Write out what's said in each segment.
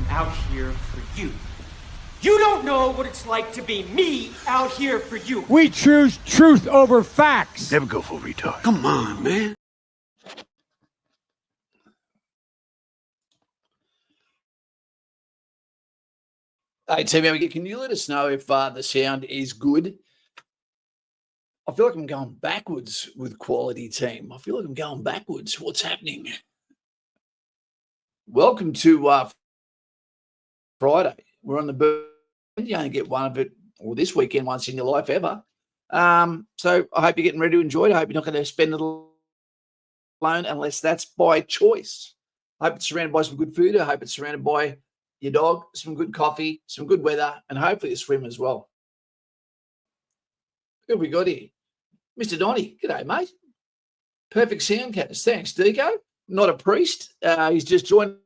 out here for you. You don't know what it's like to be me out here for you. We choose truth over facts. Never go for retard. Come on, man. Hey, team, can you let us know if the sound is good? I feel like I'm going backwards with quality, team. I feel like I'm going backwards. What's happening? Welcome to Friday. We're on the bird. You only get one of it, or this weekend, once in your life ever. So I hope you're getting ready to enjoy it. I hope you're not going to spend it alone unless that's by choice. I hope it's surrounded by some good food. I hope it's surrounded by your dog, some good coffee, some good weather, and hopefully a swim as well. Who have we got here? Mr. Donny. G'day, mate. Perfect soundcast. Thanks, Deco. Not a priest. He's just joined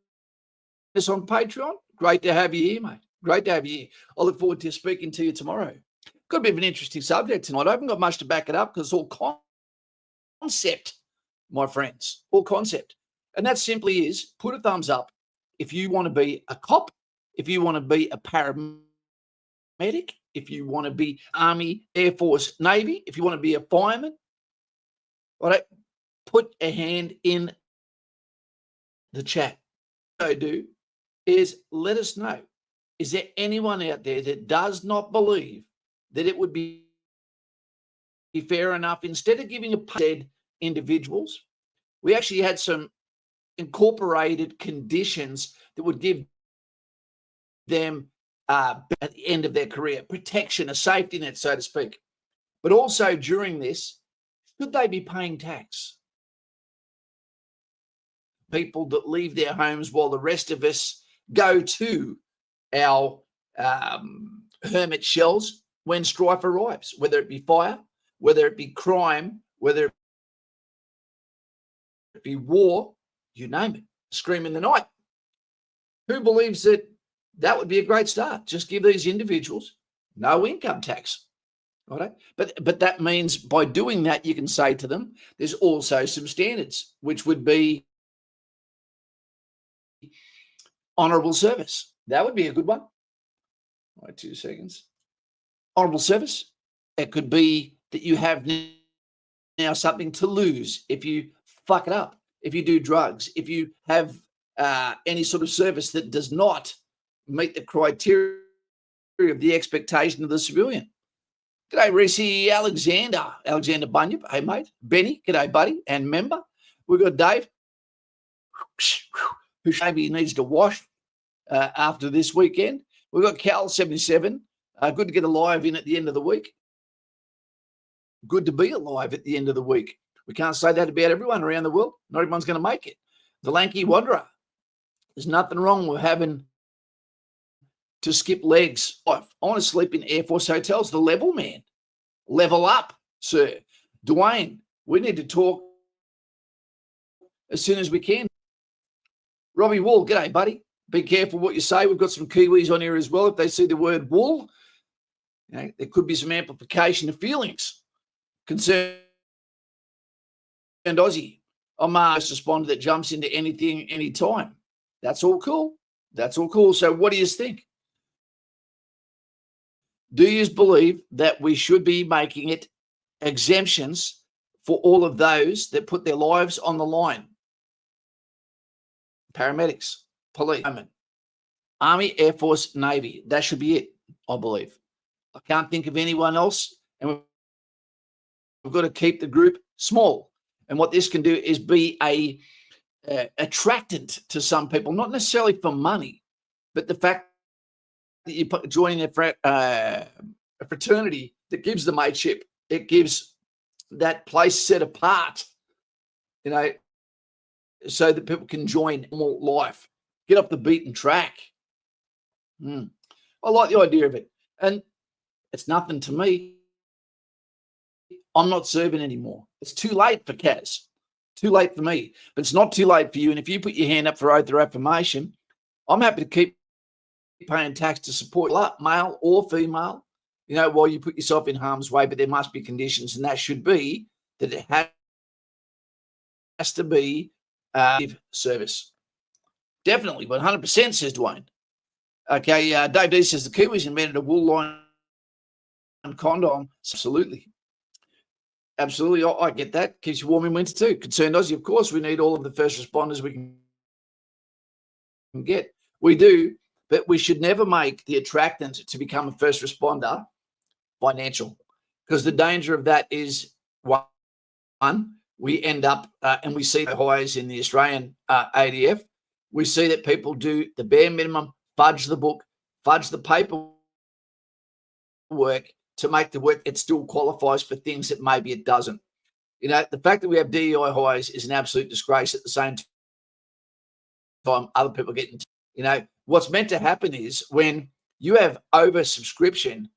us on Patreon. Great to have you here, mate. Great to have you here. I look forward to speaking to you tomorrow. Got a bit of an interesting subject tonight. I haven't got much to back it up because it's all concept, my friends. All concept. And that simply is put a thumbs up if you want to be a cop, if you want to be a paramedic, if you want to be Army, Air Force, Navy, if you want to be a fireman. All right, put a hand in the chat. What I do is let us know. Is there anyone out there that does not believe that it would be fair enough, instead of giving a said individuals, we actually had some incorporated conditions that would give them at the end of their career protection, a safety net, so to speak. But also during this, should they be paying tax? People that leave their homes while the rest of us go to our hermit shells when strife arrives, whether it be fire, whether it be crime, whether it be war, you name it, scream in the night. Who believes that that would be a great start? Just give these individuals no income tax. Right? But that means by doing that, you can say to them, there's also some standards, which would be honourable service. That would be a good one. Wait 2 seconds. Honourable service. It could be that you have now something to lose if you fuck it up, if you do drugs, if you have any sort of service that does not meet the criteria of the expectation of the civilian. G'day, Reese Alexander Bunyip. Hey, mate. Benny, g'day, buddy, and member. We've got Dave, who maybe needs to wash after this weekend. We've got Cal77. Good to get alive in at the end of the week. Good to be alive at the end of the week. We can't say that about everyone around the world. Not everyone's going to make it. The Lanky Wanderer. There's nothing wrong with having to skip legs. I want to sleep in Air Force hotels. The level man. Level up, sir. Dwayne, we need to talk as soon as we can. Robbie Wall, g'day, buddy. Be careful what you say. We've got some Kiwis on here as well. If they see the word wool, there could be some amplification of feelings. Concerned Aussie. I'm a responder that jumps into anything, anytime. That's all cool. That's all cool. So what do you think? Do you believe that we should be making it exemptions for all of those that put their lives on the line? Paramedics, police, Army, Air Force, Navy. That should be it, I believe. I can't think of anyone else. And we've got to keep the group small. And what this can do is be a attractant to some people, not necessarily for money, but the fact that you're joining a fraternity that gives the mateship, it gives that place set apart, so that people can join more life, get off the beaten track. I like the idea of it. And it's nothing to me. I'm not serving anymore. It's too late for Kaz. Too late for me. But it's not too late for you. And if you put your hand up for oath or affirmation, I'm happy to keep paying tax to support male or female, while you put yourself in harm's way. But there must be conditions, and that should be that it has to be service. Definitely, 100%, says Dwayne. Okay, Dave D says the Kiwis invented a wool line condom. Absolutely. Absolutely. I get that. Keeps you warm in winter too. Concerned Aussie, of course, we need all of the first responders we can get. We do, but we should never make the attractant to become a first responder financial, because the danger of that is, one, we end up, and we see the highs in the Australian ADF, we see that people do the bare minimum, fudge the book, fudge the paperwork to make the work, it still qualifies for things that maybe it doesn't. You know, the fact that we have DEI highs is an absolute disgrace. At the same time, other people getting, you know, what's meant to happen is when you have oversubscription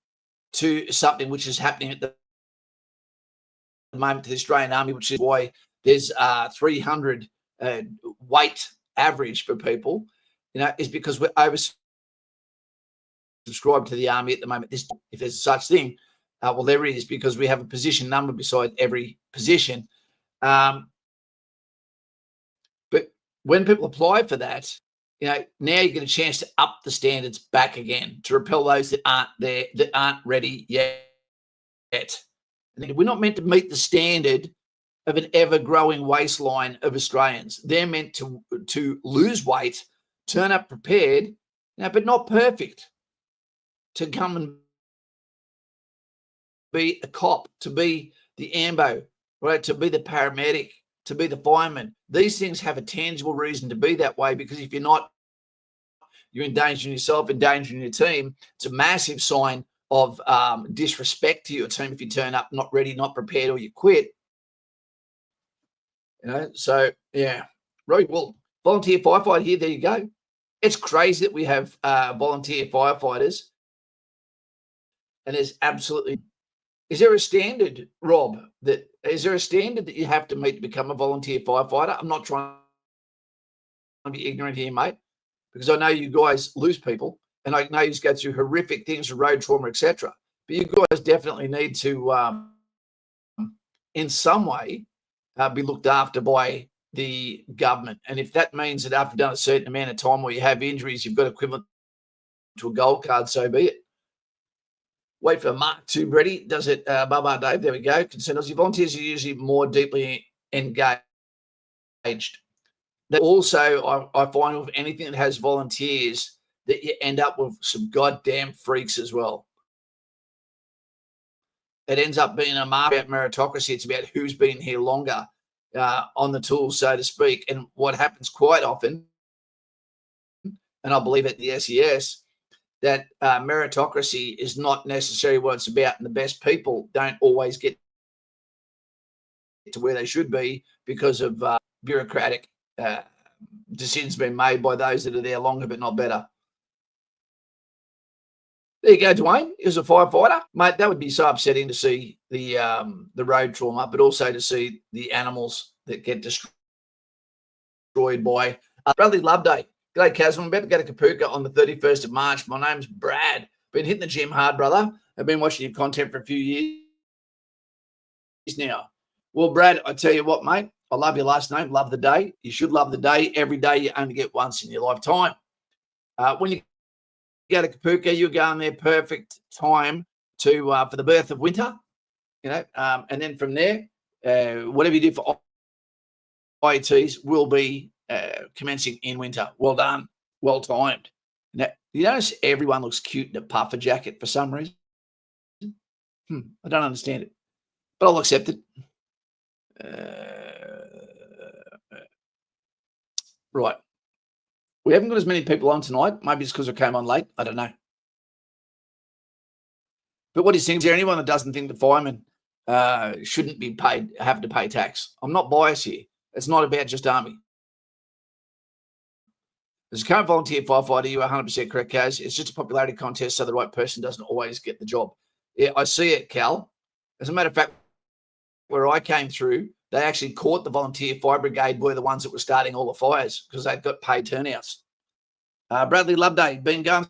to something which is happening at the moment to the Australian Army, which is why there's 300 weight average for people, you know, is because we're oversubscribed to the Army at the moment. If there's such thing, well, there is, because we have a position number beside every position. But when people apply for that, you know, now you get a chance to up the standards back again to repel those that aren't there, that aren't ready yet. And we're not meant to meet the standard of an ever-growing waistline of Australians. They're meant to lose weight, turn up prepared, you know, but not perfect, to come and be a cop, to be the AMBO, right, to be the paramedic, to be the fireman. These things have a tangible reason to be that way, because if you're not, you're endangering yourself, endangering your team. It's a massive sign of disrespect to your team if you turn up not ready, not prepared, or you quit. You know, so yeah, right. Well, volunteer firefighter here. There you go. It's crazy that we have volunteer firefighters, and there's absolutely. Is there a standard, Rob? Is there a standard that you have to meet to become a volunteer firefighter? I'm not trying to be ignorant here, mate, because I know you guys lose people, and I know you go through horrific things, road trauma, etc. But you guys definitely need to, in some way, be looked after by the government. And if that means that after you've done a certain amount of time where you have injuries, you've got equivalent to a gold card, so be it. Wait for Mark to ready. Does it, Baba Dave? There we go. Concerned Aussie volunteers are usually more deeply engaged. That also, I find with anything that has volunteers, that you end up with some goddamn freaks as well. It ends up being a market about meritocracy. It's about who's been here longer on the tools, so to speak. And what happens quite often, and I believe at the SES, that meritocracy is not necessarily what it's about, and the best people don't always get to where they should be because of bureaucratic decisions being made by those that are there longer but not better. There you go, Dwayne. He was a firefighter. Mate, that would be so upsetting to see the road trauma, but also to see the animals that get destroyed by Bradley Loveday. G'day, Kaz. I'm about to go to Kapuka on the 31st of March. My name's Brad. Been hitting the gym hard, brother. I've been watching your content for a few years now. Well, Brad, I tell you what, mate, I love your last name. Love the day. You should love the day. Every day you only get once in your lifetime. When you go to Kapuka, you're going there perfect time to for the birth of winter, you know, and then from there, whatever you do for IETs will be commencing in winter. Well done. Well timed. Now, you notice everyone looks cute in a puffer jacket for some reason? I don't understand it, but I'll accept it. Right. We haven't got as many people on tonight. Maybe it's because I came on late. I don't know. But what do you think? Is there anyone that doesn't think the firemen shouldn't be paid, have to pay tax? I'm not biased here. It's not about just Army. As a current volunteer firefighter, you are 100% correct, Kaz. It's just a popularity contest, so the right person doesn't always get the job. Yeah, I see it, Cal. As a matter of fact, where I came through, they actually caught the volunteer fire brigade were the ones that were starting all the fires because they'd got paid turnouts. Bradley Loveday, been going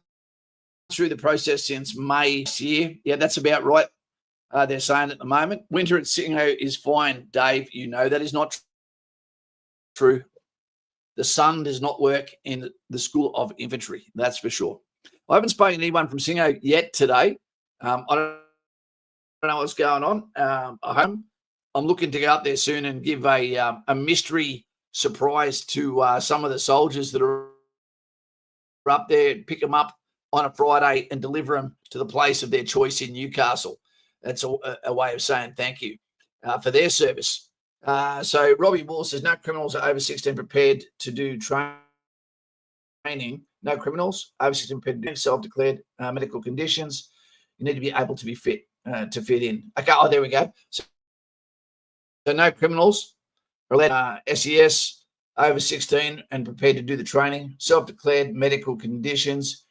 through the process since May this year. Yeah, that's about right. They're saying at the moment. Winter at Singo is fine, Dave. You know that is not true. The sun does not work in the School of Infantry. That's for sure. I haven't spoken to anyone from Singo yet today. I don't know what's going on. I'm looking to go up there soon and give a mystery surprise to some of the soldiers that are up there, pick them up on a Friday and deliver them to the place of their choice in Newcastle. That's a way of saying thank you for their service. So Robbie Wall says, no criminals are over 16 prepared to do training. No criminals over 16 prepared to do self-declared medical conditions. You need to be able to be fit to fit in. Okay, there we go. So no criminals are allowed SES over 16 and prepared to do the training. Self-declared medical conditions.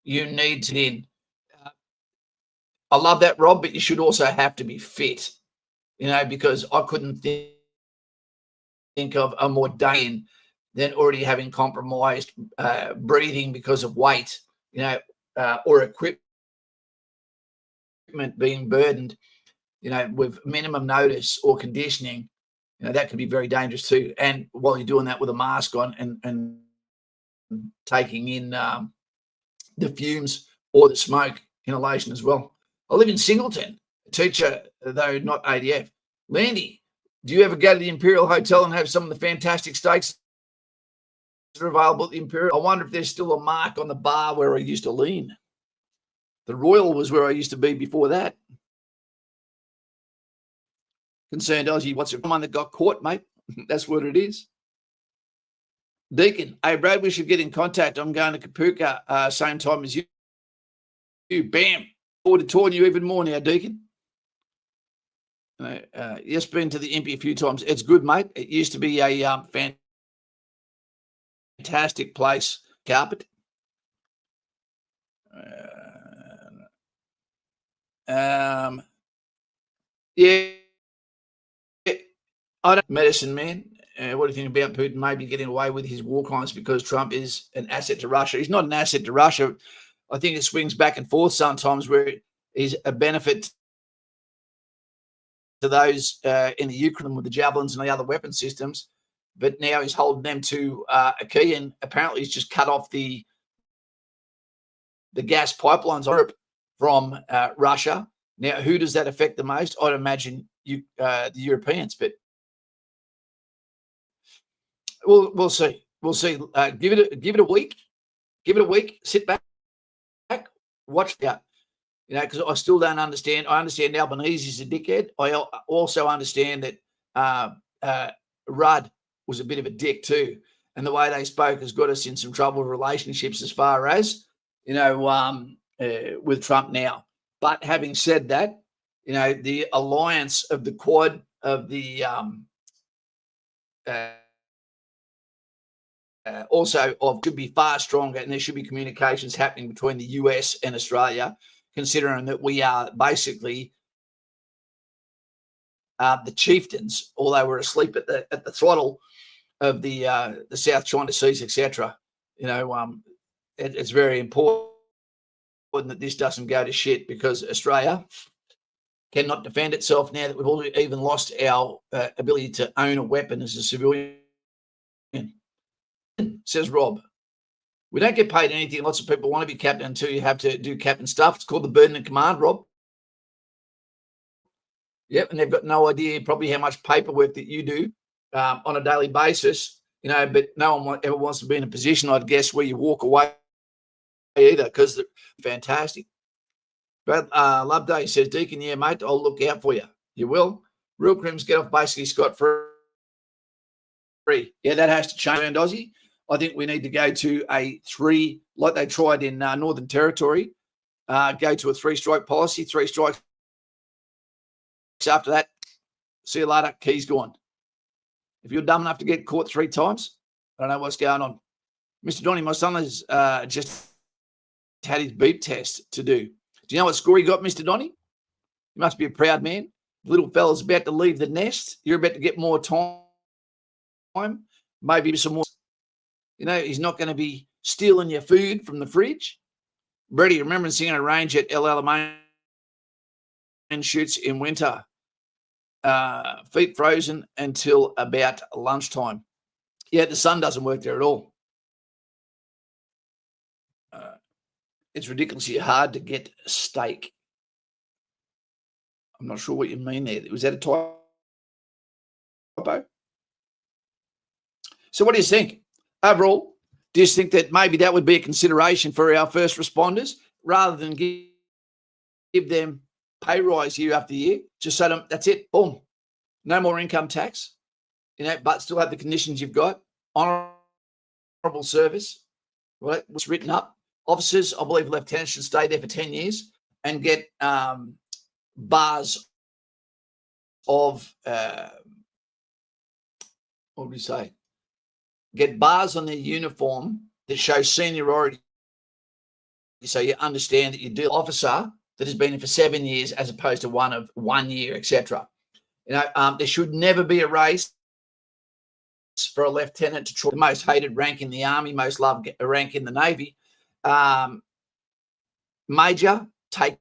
You need to in. I love that, Rob, but you should also have to be fit, because I couldn't think of a more day than already having compromised breathing because of weight, or equipment being burdened, with minimum notice or conditioning. That could be very dangerous too. And while you're doing that with a mask on and taking in the fumes or the smoke inhalation as well. I live in Singleton, a teacher, though not ADF. Landy, do you ever go to the Imperial Hotel and have some of the fantastic steaks that are available at the Imperial? I wonder if there's still a mark on the bar where I used to lean. The Royal was where I used to be before that. Concerned Aussie, what's the one that got caught, mate? That's what it is. Deacon, hey, Brad, we should get in contact. I'm going to Kapuka same time as you. Bam. I would have torn you even more now, Deacon. Yes, been to the Impy a few times. It's good, mate. It used to be a fantastic place. Carpet. Yeah. I don't medicine man. What do you think about Putin maybe getting away with his war crimes because Trump is an asset to Russia? He's not an asset to Russia. I think it swings back and forth sometimes where he's a benefit to those in the Ukraine with the javelins and the other weapon systems, but now he's holding them to a key, and apparently he's just cut off the gas pipelines from Russia. Now, who does that affect the most? I'd imagine the Europeans, but we'll see. We'll see. Give it a week. Give it a week. Sit back. Watch that. Because I still don't understand. I understand Albanese is a dickhead. I also understand that Rudd was a bit of a dick too, and the way they spoke has got us in some trouble with relationships as far as with Trump now. But having said that, the alliance of the Quad of the also should be far stronger, and there should be communications happening between the US and Australia, considering that we are basically the chieftains, although we're asleep at the throttle of the South China Seas, etc. It's very important that this doesn't go to shit, because Australia cannot defend itself now that we've even lost our ability to own a weapon as a civilian. Says Rob, we don't get paid anything. Lots of people want to be captain until you have to do captain stuff. It's called the burden of command, Rob. Yep, and they've got no idea probably how much paperwork that you do on a daily basis, but no one ever wants to be in a position, I'd guess, where you walk away either, because they're fantastic. But Love Day says, Deacon, yeah, mate, I'll look out for you. You will. Real crims get off basically scot-free. Yeah, that has to change, Aussie. I think we need to go to a 3, like they tried in Northern Territory, go to a 3-strike policy, 3 strikes. After that, see you later, key's gone. If you're dumb enough to get caught 3 times, I don't know what's going on. Mr. Donny, my son has just had his beep test to do. Do you know what score he got, Mr. Donny? You must be a proud man. The little fella's about to leave the nest. You're about to get more time, maybe some more. He's not going to be stealing your food from the fridge. Brady, remember seeing a range at El Alamein shoots in winter. Feet frozen until about lunchtime. Yeah, the sun doesn't work there at all. it's ridiculously hard to get a steak. I'm not sure what you mean there. Was that a typo? So what do you think? Overall, do you think that maybe that would be a consideration for our first responders rather than give them pay rise year after year? Just so that's it, boom. No more income tax, but still have the conditions you've got. Honourable service, right? What's written up. Officers, I believe lieutenants should stay there for 10 years and get bars of, what would we say? Get bars on their uniform that show seniority. So you understand that you deal with an officer that has been in for 7 years as opposed to one of 1 year, etc. There should never be a race for a lieutenant to try the most hated rank in the army, most loved rank in the Navy. Major, take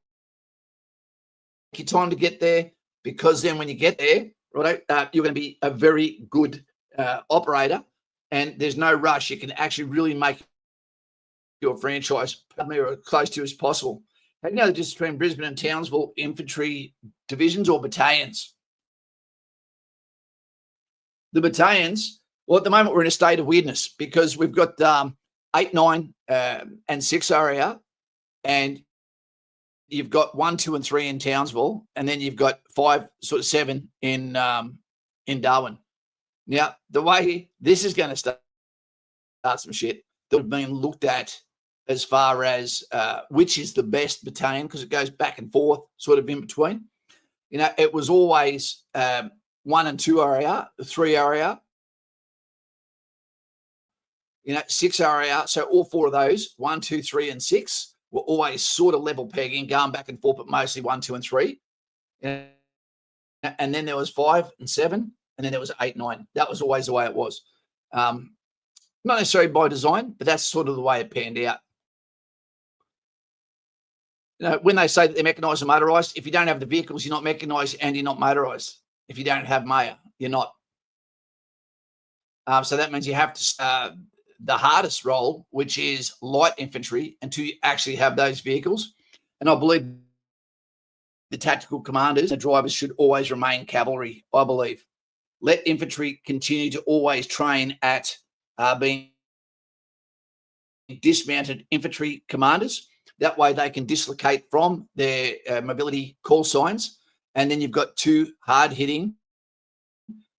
your time to get there, because then when you get there, right, you're going to be a very good operator, and there's no rush. You can actually really make your franchise as close to as possible. How do you know the difference between Brisbane and Townsville infantry divisions or battalions? The battalions, well, at the moment we're in a state of weirdness because we've got 8, 9, and 6 area, and you've got 1, 2, and 3 in Townsville, and then you've got 5, sort of 7 in Darwin. Now, the way this is going to start some shit that have been looked at as far as which is the best battalion, because it goes back and forth, sort of in between. It was always 1 and 2 area, 3 area, 6 area. So all 4 of those, 1, 2, 3, and 6, were always sort of level pegging, going back and forth, but mostly 1, 2, and 3. And then there was 5 and 7, and then there was 8, 9. That was always the way it was. Not necessarily by design, but that's sort of the way it panned out. When they say that they're mechanised and motorised, if you don't have the vehicles, you're not mechanised and you're not motorised. If you don't have MAYA, you're not. So that means you have to the hardest role, which is light infantry, until you actually have those vehicles. And I believe the tactical commanders, the drivers, should always remain cavalry, I believe. Let infantry continue to always train at being dismounted infantry commanders. That way they can dislocate from their mobility call signs. And then you've got 2 hard-hitting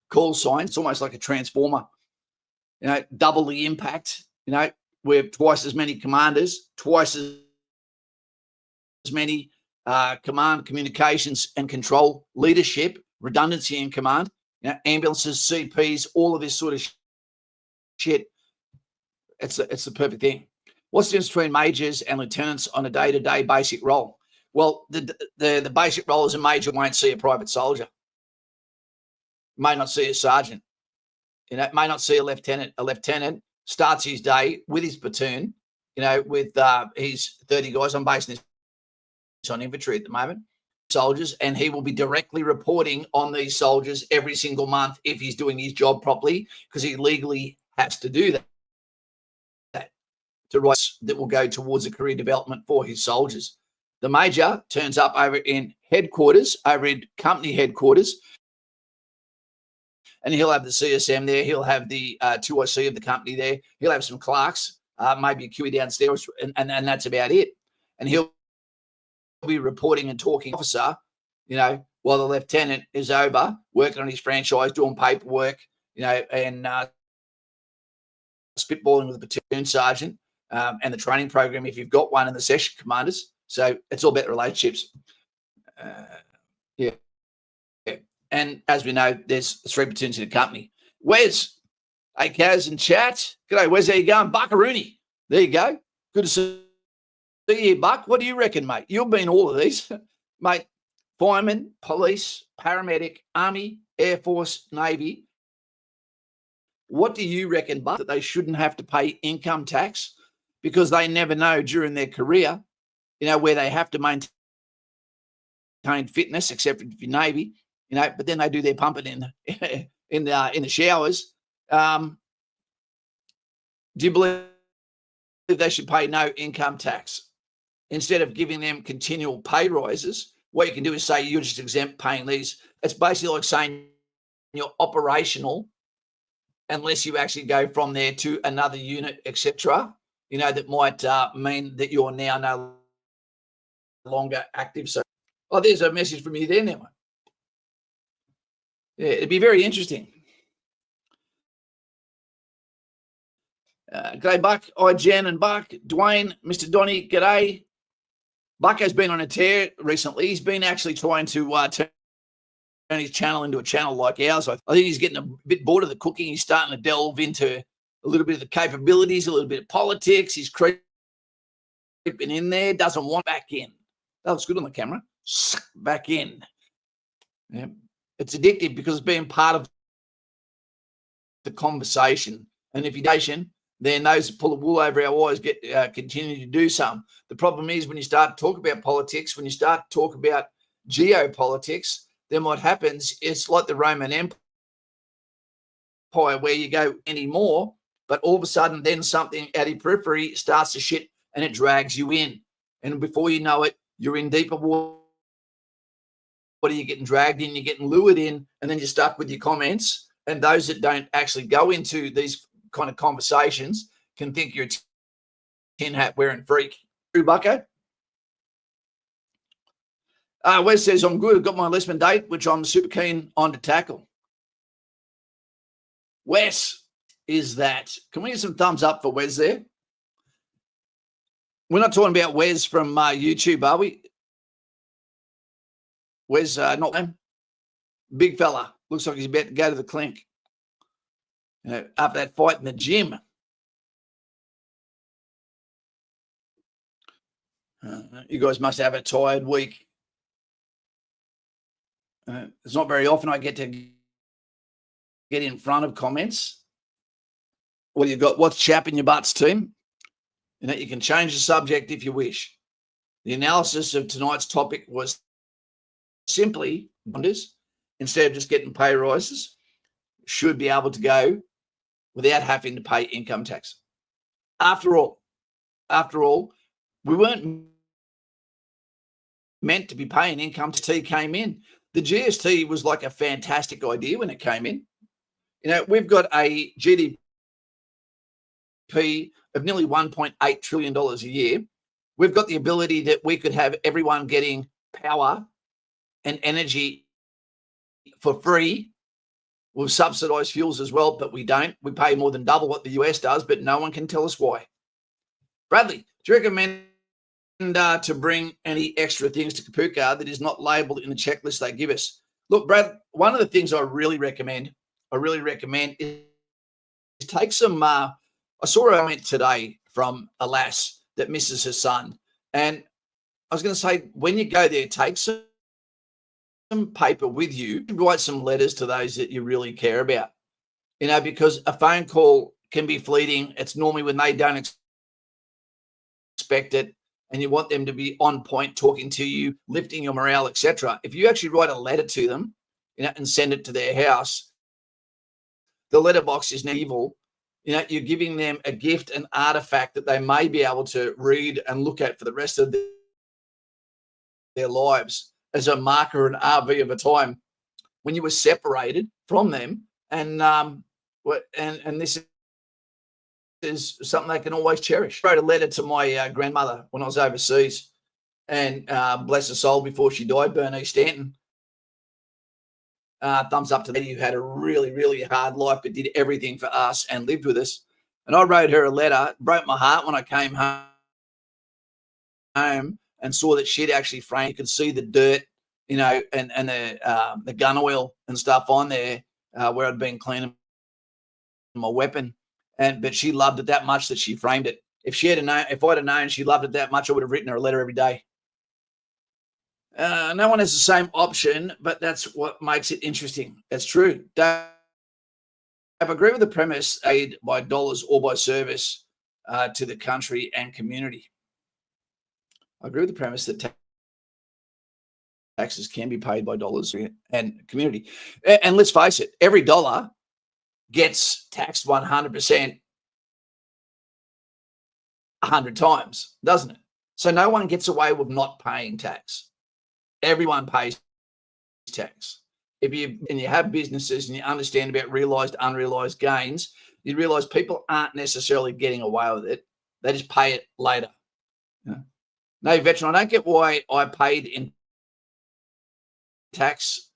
call signs. It's almost like a transformer. Double the impact. We have twice as many commanders, twice as many command, communications, and control leadership, redundancy in command. Ambulances, CPs, all of this sort of shit. It's the perfect thing. What's the difference between majors and lieutenants on a day-to-day basic role? Well, the basic role as a major won't see a private soldier. May not see a sergeant. May not see a lieutenant. A lieutenant starts his day with his platoon, with his 30 guys. I'm basing this on infantry at the moment, soldiers, and he will be directly reporting on these soldiers every single month if he's doing his job properly, because he legally has to do that. To rights that will go towards a career development for his soldiers. The major turns up over in headquarters, over in company headquarters, and he'll have the CSM there. He'll have the 2IC of the company there. He'll have some clerks, maybe a QE downstairs, and that's about it. And he'll be reporting and talking officer, while the lieutenant is over working on his franchise, doing paperwork, and spitballing with the platoon sergeant. And the training program, if you've got one, in the section commanders. So it's all about the relationships. Yeah. And as we know, there's 3 platoons in the company. Wes, hey, Kaz and chat. G'day, Wes, how you going? Buckaroony. There you go. Good to see you, Buck. What do you reckon, mate? You've been all of these. Mate, fireman, police, paramedic, Army, Air Force, Navy. What do you reckon, Buck, that they shouldn't have to pay income tax? Because they never know during their career, where they have to maintain fitness, except if you're Navy, but then they do their pumping in the showers. Do you believe they should pay no income tax. Instead of giving them continual pay rises, what you can do is say you're just exempt paying these. It's basically like saying you're operational unless you actually go from there to another unit, etc. That might mean that you're now no longer active. So, there's a message from you there now. Yeah, it'd be very interesting. G'day, Buck. Hi, Jen and Buck. Dwayne, Mr. Donny, g'day. Buck has been on a tear recently. He's been actually trying to turn his channel into a channel like ours. I think he's getting a bit bored of the cooking. He's starting to delve into a little bit of the capabilities, a little bit of politics. He's creeping in there, doesn't want back in. That looks good on the camera. Back in. Yeah. It's addictive because it's being part of the conversation. And if you don't, then those that pull the wool over our eyes continue to do some. The problem is when you start to talk about politics, when you start to talk about geopolitics, then what happens is like the Roman Empire where you go anymore, but all of a sudden then something out of your periphery starts to shit and it drags you in. And before you know it, you're in deeper water. What are you getting dragged in? You're getting lured in, and then you're stuck with your comments. And those that don't actually go into these kind of conversations can think you're a tin hat wearing freak. True, Bucko? Wes says, I'm good. I've got my enlistment date, which I'm super keen on to tackle. Wes is that. Can we get some thumbs up for Wes there? We're not talking about Wes from YouTube, are we? Wes, not him. Big fella. Looks like he's about to go to the clink. After that fight in the gym. You guys must have a tired week. It's not very often I get to get in front of comments. What do you got? What's chapping your butts, team? You can change the subject if you wish. The analysis of tonight's topic was simply, instead of just getting pay rises, should be able to go without having to pay income tax. After all, we weren't meant to be paying income tax. GST came in. The GST was like a fantastic idea when it came in. We've got a GDP of nearly $1.8 trillion a year. We've got the ability that we could have everyone getting power and energy for free. We'll subsidize fuels as well, but we don't. We pay more than double what the US does, but no one can tell us why. Bradley, do you recommend to bring any extra things to Kapuka that is not labeled in the checklist they give us? Look, Brad, one of the things I really recommend is take some, I saw a comment today from a lass that misses her son. And I was going to say, when you go there, take some paper with you, write some letters to those that you really care about, because a phone call can be fleeting. It's normally when they don't expect it, and you want them to be on point, talking to you, lifting your morale, etc. If you actually write a letter to them, and send it to their house, the letterbox is not evil. You're giving them a gift, an artifact that they may be able to read and look at for the rest of their lives as a marker, an RV of a time when you were separated from them. And this is something they can always cherish. I wrote a letter to my grandmother when I was overseas, and bless her soul, before she died, Bernice Stanton. Thumbs up to that. You had a really, really hard life, but did everything for us and lived with us. And I wrote her a letter. It broke my heart when I came home and saw that she'd actually framed. You could see the dirt, and the gun oil and stuff on there where I'd been cleaning my weapon. But she loved it that much that she framed it. If I'd have known she loved it that much, I would have written her a letter every day. No one has the same option, but that's what makes it interesting. That's true. Dave, I agree with the premise, aid by dollars or by service to the country and community. I agree with the premise that taxes can be paid by dollars and community. And let's face it, every dollar gets taxed 100%. 100 times, doesn't it? So no one gets away with not paying tax. Everyone pays tax. If you have businesses and you understand about realised, unrealised gains, you realise people aren't necessarily getting away with it. They just pay it later. No, veteran, I don't get why I paid in tax.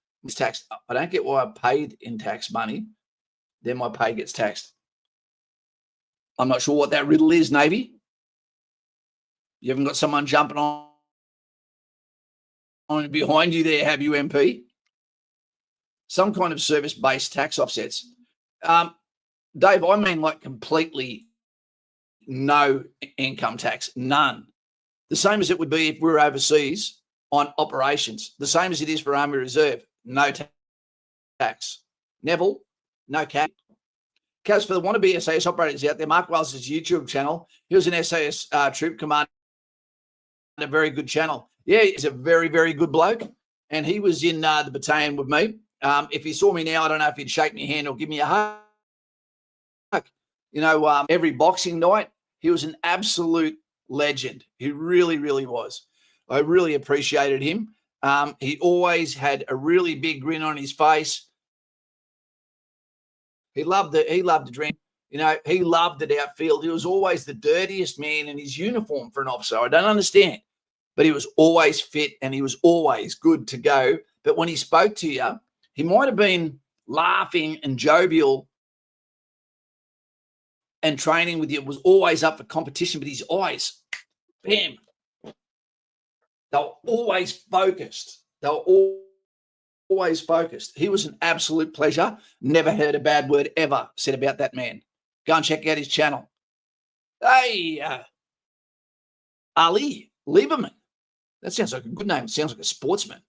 I don't get why I paid in tax money. Then my pay gets taxed. I'm not sure what that riddle is, Navy. You haven't got someone jumping on behind you there, have you, MP? Some kind of service-based tax offsets. Dave, I mean like completely no income tax, none. The same as it would be if we were overseas on operations. The same as it is for Army Reserve, no tax. Neville, no cash. As for the wannabe SAS operators out there, Mark Wells' YouTube channel, he was an SAS troop commander, a very good channel. Yeah, he's a very, very good bloke. And he was in the battalion with me. If he saw me now, I don't know if he'd shake my hand or give me a hug. You know, every boxing night, he was an absolute legend. He really, really was. I really appreciated him. He always had a really big grin on his face. He loved to drink. You know, he loved it outfield. He was always the dirtiest man in his uniform for an officer. I don't understand. But he was always fit and he was always good to go. But when he spoke to you, he might have been laughing and jovial and training with you, was always up for competition, but his eyes, bam, they were always focused. They were always focused. He was an absolute pleasure. Never heard a bad word ever said about that man. Go and check out his channel. Hey, Ali Lieberman. That sounds like a good name. It sounds like a sportsman.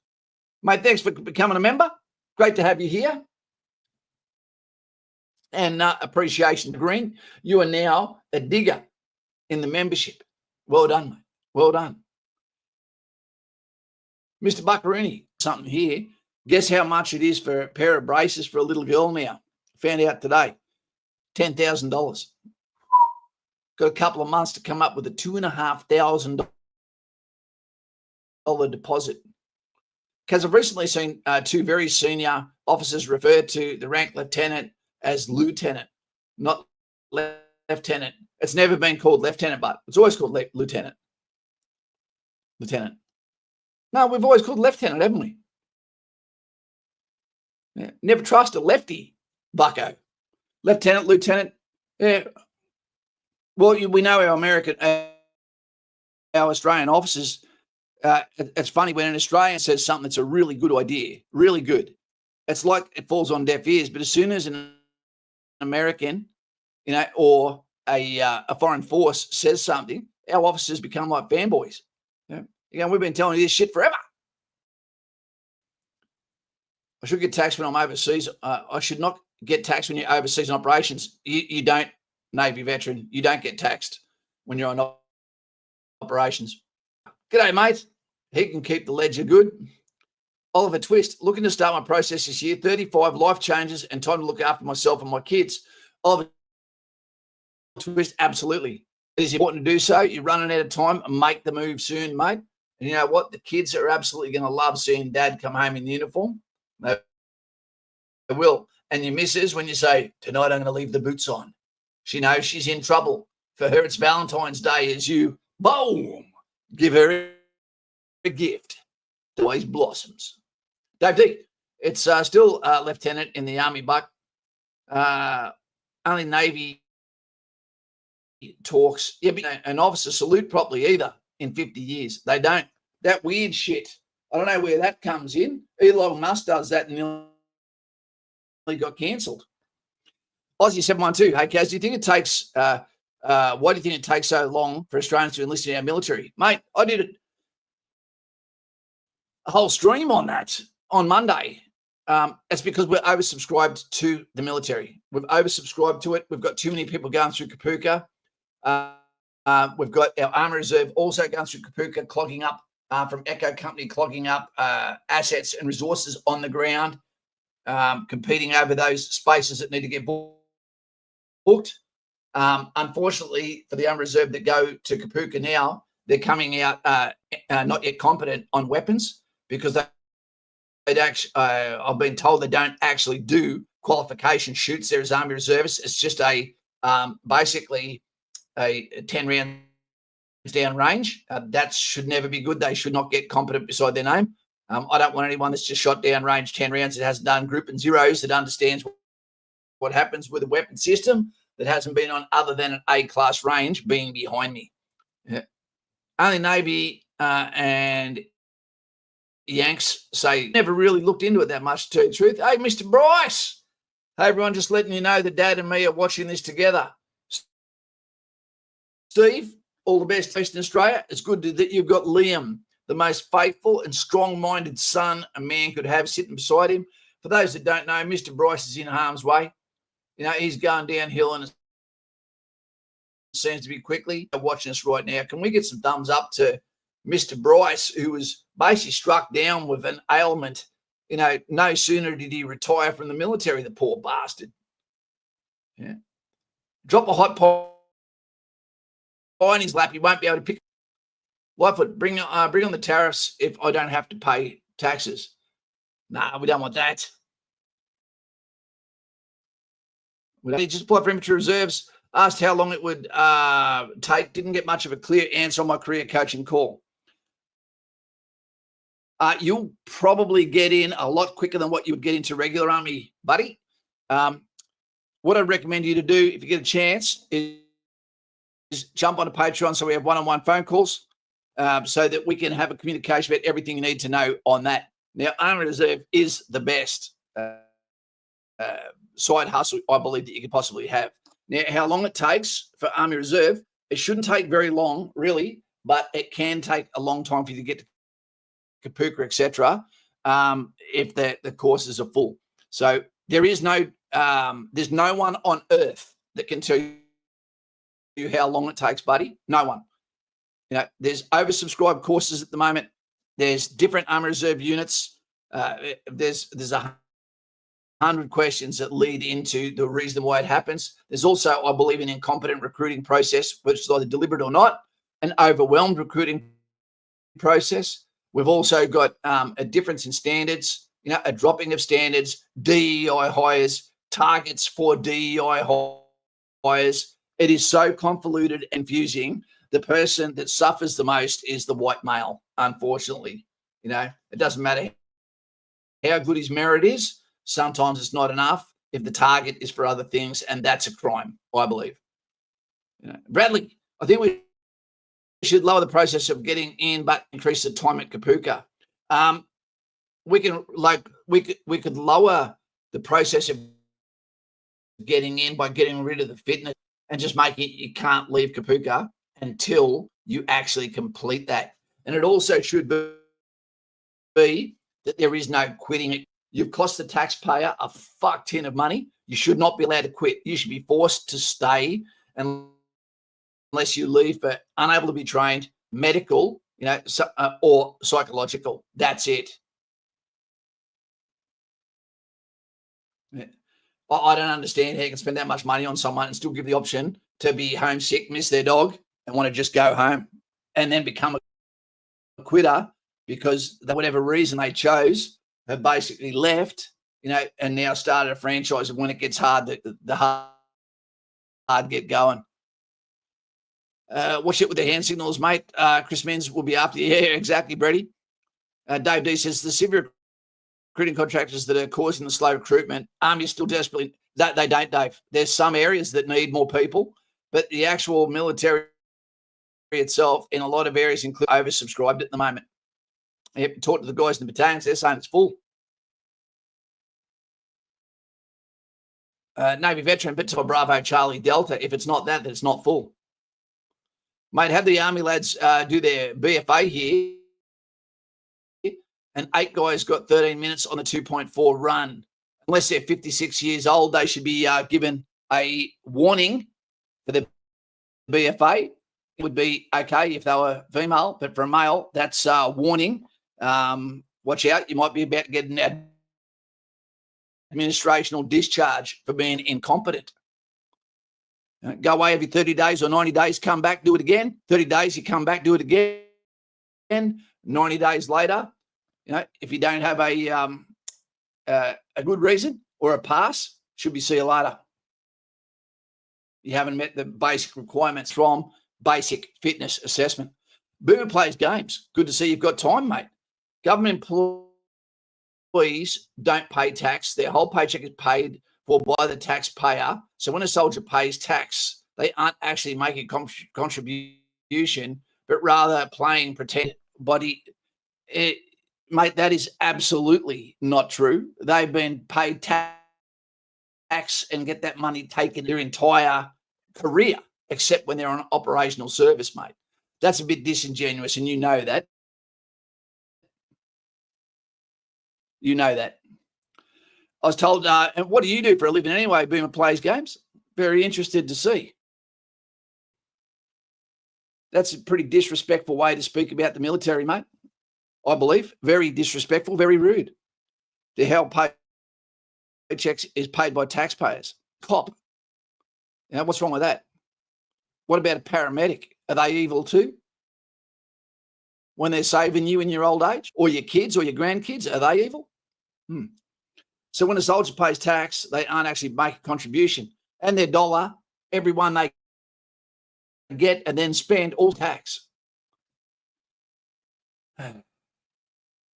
Mate, thanks for becoming a member. Great to have you here. And appreciation to Green. You are now a digger in the membership. Well done, mate. Well done. Mr. Buccarooni, something here. Guess how much it is for a pair of braces for a little girl now? Found out today. $10,000. Got a couple of months to come up with a $2,500 deposit. Because I've recently seen two very senior officers refer to the rank lieutenant as lieutenant, not lieutenant. It's never been called lieutenant, but it's always called lieutenant. Lieutenant. No, we've always called lieutenant, haven't we? Yeah. Never trust a lefty, bucko. Lieutenant. Yeah. Well, we know our Australian officers. It's funny when an Australian says something that's a really good idea, really good. It's like it falls on deaf ears. But as soon as an American, you know, or a foreign force says something, our officers become like fanboys. Yeah. You know, we've been telling you this shit forever. I should get taxed when I'm overseas. I should not get taxed when you're overseas on operations. You don't, Navy veteran, you don't get taxed when you're on operations. G'day, mate. He can keep the ledger good. Oliver Twist, looking to start my process this year. 35 life changes and time to look after myself and my kids. Oliver Twist, absolutely. It is important to do so. You're running out of time. Make the move soon, mate. And you know what? The kids are absolutely going to love seeing dad come home in uniform. They will. And your missus, when you say, tonight I'm going to leave the boots on, she knows she's in trouble. For her, it's Valentine's Day as you, boom, give her a gift. It always blossoms. Dave D, it's still lieutenant in the Army, Buck. Only Navy talks. Yeah, but an officer salute properly either in 50 years. They don't. That weird shit. I don't know where that comes in. Elon Musk does that and nearly got cancelled. Aussie 712. Hey, Kaz, do you think it takes, why do you think it takes so long for Australians to enlist in our military? Mate, I did a whole stream on that on Monday. It's because we're oversubscribed to the military. We've oversubscribed to it. We've got too many people going through Kapuka. We've got our Army Reserve also going through Kapuka, clogging up from Echo Company, clogging up assets and resources on the ground, competing over those spaces that need to get booked. Unfortunately, for the unreserved that go to Kapooka now, they're coming out not yet competent on weapons because I've been told they don't actually do qualification shoots there as Army Reservists. It's just basically a 10 rounds down range. That should never be good. They should not get competent beside their name. I don't want anyone that's just shot down range 10 rounds that hasn't done group and zeros, that understands what happens with a weapon system, that hasn't been on other than an A-class range being behind me. Yeah. Only Navy and Yanks say never really looked into it that much, to tell you the truth. Hey, Mr. Bryce. Hey, everyone, just letting you know that Dad and me are watching this together. Steve, all the best to Western Australia. It's good that you've got Liam, the most faithful and strong-minded son a man could have, sitting beside him. For those that don't know, Mr. Bryce is in harm's way. You know, he's going downhill and it seems to be quickly. Watching us right now. Can we get some thumbs up to Mr. Bryce, who was basically struck down with an ailment? You know, no sooner did he retire from the military, the poor bastard. Yeah. Drop a hot pie in his lap, he won't be able to pick. Lightfoot, bring on the tariffs if I don't have to pay taxes. Nah, we don't want that. We just applied for infantry reserves. Asked how long it would take. Didn't get much of a clear answer on my career coaching call. You'll probably get in a lot quicker than what you would get into regular Army, buddy. What I'd recommend you to do, if you get a chance, is jump onto Patreon so we have one-on-one phone calls so that we can have a communication about everything you need to know on that. Now, Army Reserve is the best side hustle, I believe, that you could possibly have. Now, how long it takes for Army Reserve, it shouldn't take very long, really, but it can take a long time for you to get to Kapooka, etc., if the courses are full. So there's no one on earth that can tell you how long it takes, buddy. No one. You know, there's oversubscribed courses at the moment. There's different Army Reserve units. There's 100 questions that lead into the reason why it happens. There's also, I believe, an incompetent recruiting process, which is either deliberate or not, an overwhelmed recruiting process. We've also got a difference in standards, you know, a dropping of standards, DEI hires, targets for DEI hires. It is so convoluted and confusing. The person that suffers the most is the white male, unfortunately. You know, it doesn't matter how good his merit is. Sometimes it's not enough if the target is for other things, and that's a crime, I believe. You know, Bradley, I think we should lower the process of getting in, but increase the time at Kapooka. We could lower the process of getting in by getting rid of the fitness and just make it you can't leave Kapooka until you actually complete that. And it also should be that there is no quitting. You've cost the taxpayer a fuck ton of money. You should not be allowed to quit. You should be forced to stay unless you leave for unable to be trained, medical, you know, or psychological. That's it. I don't understand how you can spend that much money on someone and still give the option to be homesick, miss their dog, and want to just go home and then become a quitter because for whatever reason they chose have basically left, you know, and now started a franchise. And when it gets hard, the hard get going. Watch it with the hand signals, mate. Chris Menz will be after you. Yeah, exactly, Brady. Dave D says the severe recruiting contractors that are causing the slow recruitment. Army is still desperately that they don't, Dave. There's some areas that need more people, but the actual military itself in a lot of areas include oversubscribed at the moment. Yep, talk to the guys in the battalions, they're saying it's full. Navy veteran, but to a Bravo Charlie Delta. If it's not that, then it's not full. Mate, have the Army lads do their BFA here. And 8 guys got 13 minutes on the 2.4 run. Unless they're 56 years old, they should be given a warning for the BFA. It would be okay if they were female, but for a male, that's a warning. Watch out, you might be about to get an administrational discharge for being incompetent. Go away every 30 days or 90 days, come back, do it again. 30 days, you come back, do it again. 90 days later, if you don't have a good reason or a pass, should we see you later? You haven't met the basic requirements from basic fitness assessment. Boomer plays games. Good to see you've got time, mate. Government employees don't pay tax. Their whole paycheck is paid for by the taxpayer. So when a soldier pays tax, they aren't actually making a contribution, but rather playing pretend body. Mate, that is absolutely not true. They've been paid tax and get that money taken their entire career, except when they're on operational service, mate. That's a bit disingenuous, and you know that. You know that. I was told, and what do you do for a living anyway? Boomer plays games. Very interested to see. That's a pretty disrespectful way to speak about the military, mate. I believe. Very disrespectful, very rude. The hell paychecks is paid by taxpayers. Cop. What's wrong with that? What about a paramedic? Are they evil too? When they're saving you in your old age, or your kids or your grandkids, are they evil? So when a soldier pays tax, they aren't actually making a contribution. And their dollar, everyone they get and then spend all tax.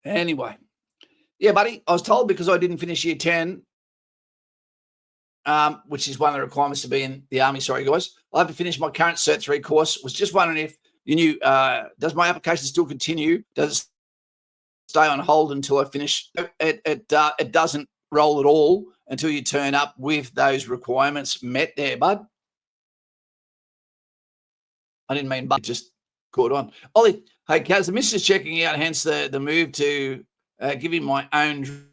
Anyway. Yeah, buddy, I was told because I didn't finish year 10, which is one of the requirements to be in the army. Sorry, guys. I have to finish my current Cert 3 course. Was just wondering if you knew, does my application still continue? Does it stay on hold until I finish? It doesn't roll at all until you turn up with those requirements met there, bud. I didn't mean but, just caught on. Ollie, hey, Kaz, the missus is checking out, hence the move to giving my own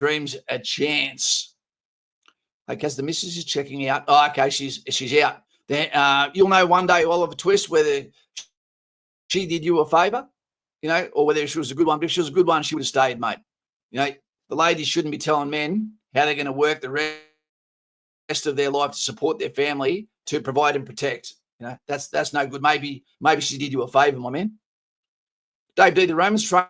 dreams a chance. Hey, Kaz, the missus is checking out. Oh, okay, she's out. Then you'll know one day, Oliver Twist, whether she did you a favour, or whether she was a good one. But if she was a good one, she would have stayed, mate. The ladies shouldn't be telling men how they're going to work the rest of their life to support their family, to provide and protect. That's no good. Maybe she did you a favour, my man. Dave D, the Romans trained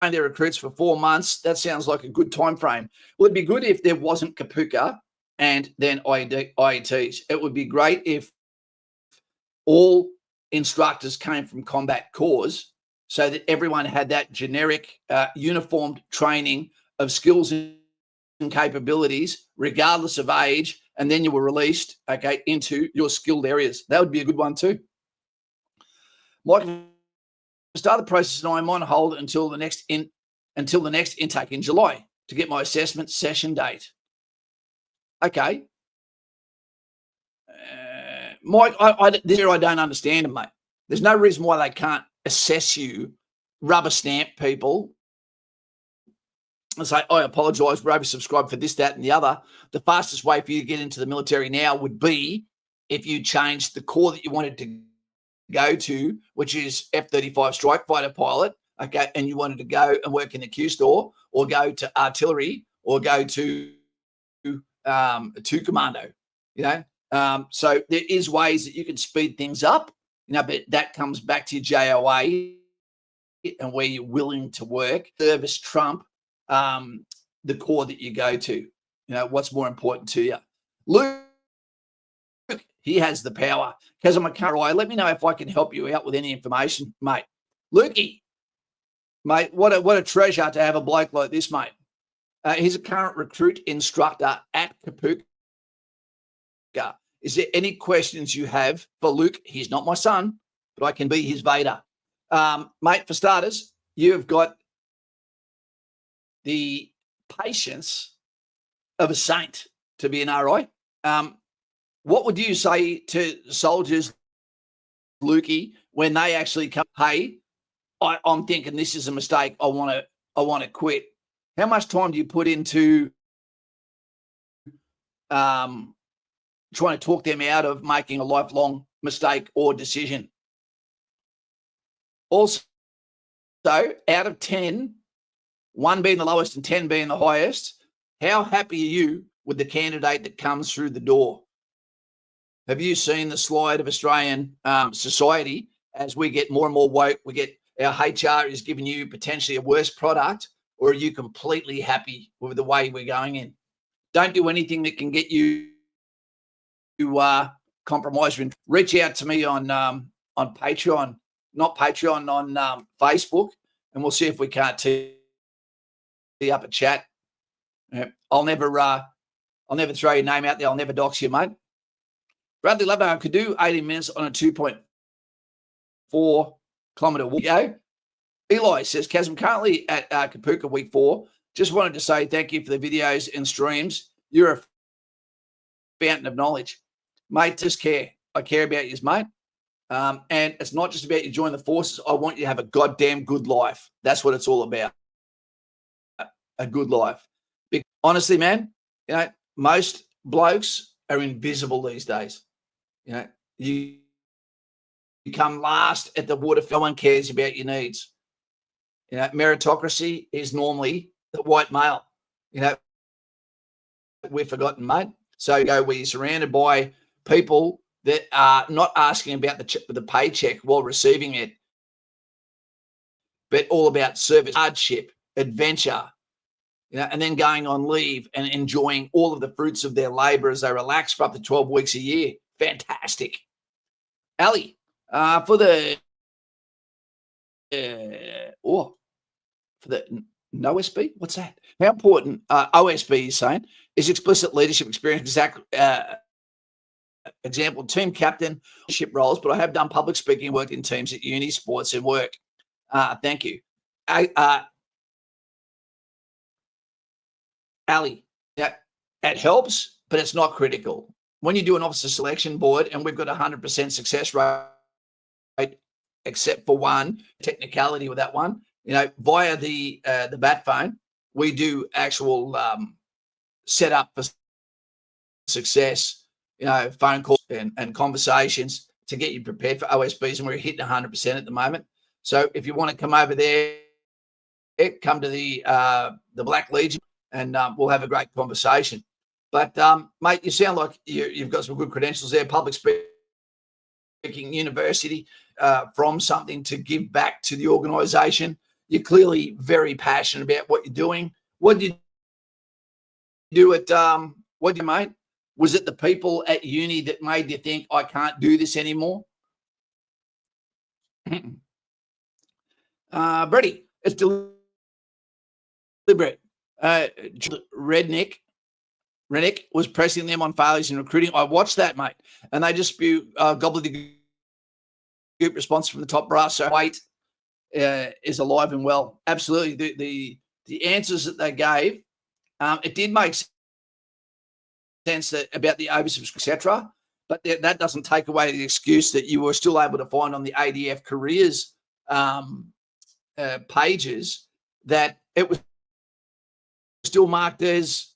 their recruits for 4 months. That sounds like a good time frame. Well, it'd be good if there wasn't Kapuka and then IETs. It would be great if all instructors came from combat corps so that everyone had that generic uniformed training of skills and capabilities, regardless of age, and then you were released, into your skilled areas. That would be a good one too. Michael, start the process and I'm on hold until the next intake in July to get my assessment session date. Okay. Mike, this year I don't understand it, mate. There's no reason why they can't assess you, rubber stamp people, and say, I apologise, we're oversubscribed for this, that, and the other. The fastest way for you to get into the military now would be if you changed the corps that you wanted to go to, which is F-35 strike fighter pilot, and you wanted to go and work in the Q store or go to artillery or go to commando, so there is ways that you can speed things up, but that comes back to your JOA and where you're willing to work. Service trump the corps that you go to. What's more important to you. Luke, he has the power. Because I'm a current eye, let me know if I can help you out with any information, mate. Lukey, mate, what a treasure to have a bloke like this, mate. He's a current recruit instructor at Kapuka. Is there any questions you have for Luke? He's not my son, but I can be his Vader. Mate, for starters, you've got the patience of a saint to be an RI. What would you say to soldiers, Lukey, when they actually come, hey, I'm thinking this is a mistake, I want to quit? How much time do you put into trying to talk them out of making a lifelong mistake or decision? Also, out of 10, 1 being the lowest and 10 being the highest, how happy are you with the candidate that comes through the door. Have you seen the slide of Australian society as we get more and more woke? We get our HR is giving you potentially a worse product, or are you completely happy with the way we're going in? Don't do anything that can get you to compromise. Reach out to me on Patreon, not Patreon, on Facebook, and we'll see if we can't tee up a chat. I'll never throw your name out there. I'll never dox you, mate. Bradley Labo could do 80 minutes on a 2.4 kilometre walk. Eli says, Kaz, I'm currently at Kapuka week 4. Just wanted to say thank you for the videos and streams. You're a fountain of knowledge. Mate, just care. I care about you, mate. And it's not just about you join the forces. I want you to have a goddamn good life. That's what it's all about. A good life. Honestly, man, most blokes are invisible these days. You come last at the water. No one cares about your needs. Meritocracy is normally the white male. We've forgotten, mate. So we're surrounded by people that are not asking about the paycheck while receiving it, but all about service, hardship, adventure, and then going on leave and enjoying all of the fruits of their labor as they relax for up to 12 weeks a year. Fantastic. Ali, for the NOSB, what's that? How important OSB is saying is explicit leadership experience. Exact example, team captain, leadership roles, but I have done public speaking, worked in teams at uni, sports, and work. Thank you. Ali, it helps, but it's not critical. When you do an officer selection board, and we've got 100% success rate, except for one technicality with that one, via the bat phone, we do actual setup for success, phone calls and conversations to get you prepared for OSBs, and we're hitting 100% at the moment. So if you want to come over there, come to the Black Legion, and we'll have a great conversation. But, mate, you sound like you've got some good credentials there, public speaking, university, from something to give back to the organisation. You're clearly very passionate about what you're doing. What did you do at, mate? Was it the people at uni that made you think, I can't do this anymore? Brady, it's deliberate. Reddick was pressing them on failures in recruiting. I watched that, mate, and they just spew gobbledygook response from the top brass. So weight is alive and well. Absolutely, the answers that they gave, it did make sense that about the oversubscription, etc. But that doesn't take away the excuse that you were still able to find on the ADF careers pages that it was still marked as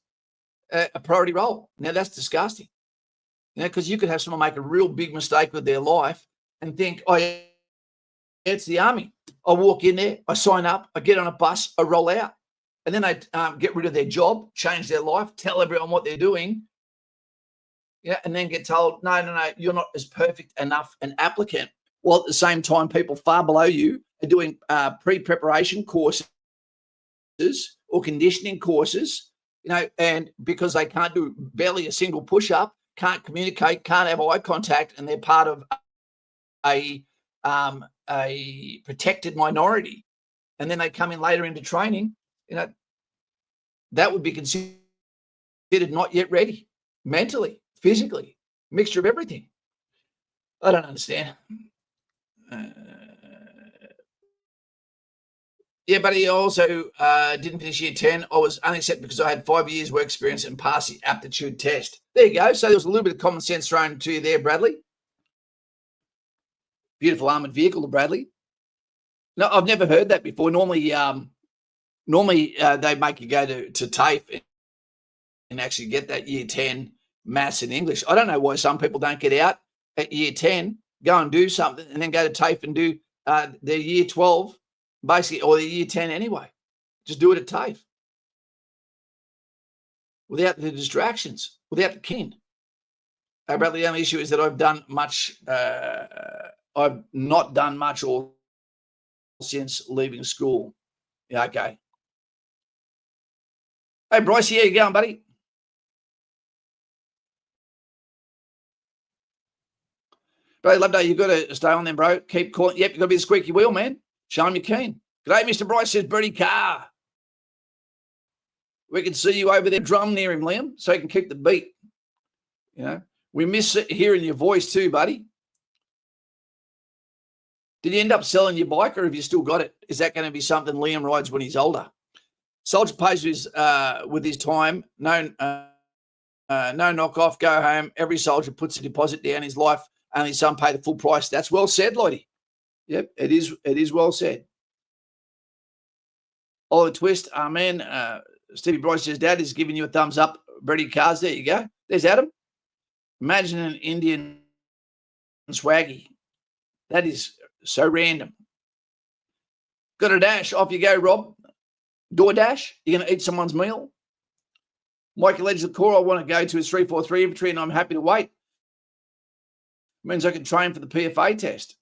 a priority role. Now that's disgusting. Because you could have someone make a real big mistake with their life and think, oh, yeah, it's the army. I walk in there, I sign up, I get on a bus, I roll out. And then they get rid of their job, change their life, tell everyone what they're doing, and then get told, no, you're not as perfect enough an applicant. While at the same time, people far below you are doing pre-preparation courses or conditioning courses, and because they can't do barely a single push-up, can't communicate, can't have eye contact, and they're part of a protected minority, and then they come in later into training, that would be considered not yet ready, mentally, physically, mixture of everything. I don't understand. Yeah, but he also didn't finish year 10. I was only accepted because I had 5 years work experience and passed the aptitude test. There you go. So there was a little bit of common sense thrown to you there, Bradley. Beautiful armoured vehicle, Bradley. No, I've never heard that before. Normally they make you go to TAFE and actually get that year 10 maths and English. I don't know why some people don't get out at year 10, go and do something, and then go to TAFE and do their year 12, basically, or their year 10 anyway. Just do it at TAFE. without the distractions, without the kin. About the only issue is that I've not done much all since leaving school. Yeah, okay. Hey, Bryce, how you going, buddy? Bro, Loveday, you've got to stay on then, bro. Keep calling. Yep, you've got to be the squeaky wheel, man. Show him you're keen. G'day, Mr. Bryce, says Brady Carr. We can see you over there drum near him, Liam, so he can keep the beat. You know, we miss hearing your voice too, buddy. Did you end up selling your bike, or have you still got it? Is that going to be something Liam rides when he's older? Soldier pays with his time. No knockoff. Go home. Every soldier puts a deposit down. His life. Only some pay the full price. That's well said, Lloydie. Yep, it is. It is well said. Oliver Twist. Amen. Stevie Bryce says, Dad is giving you a thumbs up. Brady Cars. There you go. There's Adam. Imagine an Indian swaggy. That is so random. Got a dash. Off you go, Rob. DoorDash. You're going to eat someone's meal. Michael Edge, the core I want to go to is 343 infantry, and I'm happy to wait. Means I can train for the PFA test.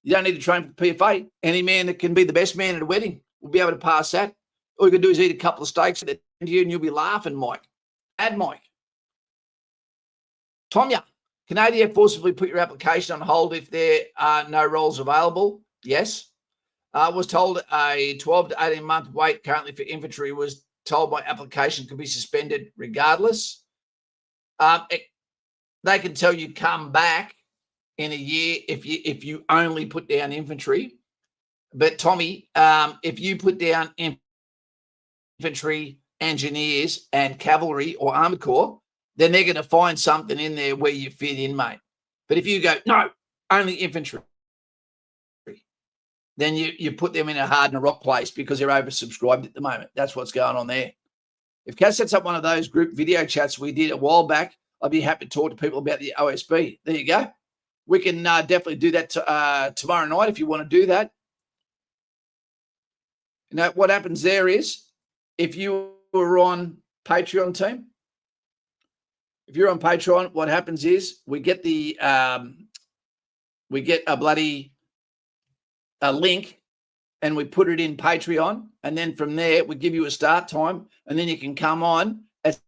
You don't need to train for the PFA. Any man that can be the best man at a wedding will be able to pass that. All you can do is eat a couple of steaks at you, and you'll be laughing, Mike. Add Mike. Tomya, can ADF forcibly put your application on hold if there are no roles available? Yes. I was told a 12 to 18-month wait currently for infantry. Was told my application could be suspended regardless. They can tell you come back in a year if you only put down infantry. But Tommy, if you put down infantry, engineers, and cavalry or armored corps, then they're going to find something in there where you fit in, mate. But if you go, no, only infantry, then you put them in a hard and a rock place because they're oversubscribed at the moment. That's what's going on there. If Kaz sets up one of those group video chats we did a while back, I'd be happy to talk to people about the OSB. There you go. We can definitely do that tomorrow night if you want to do that. You know, what happens there is if you were on Patreon team, if you're on Patreon, what happens is we get a bloody link and we put it in Patreon, and then from there we give you a start time, and then you can come on. It's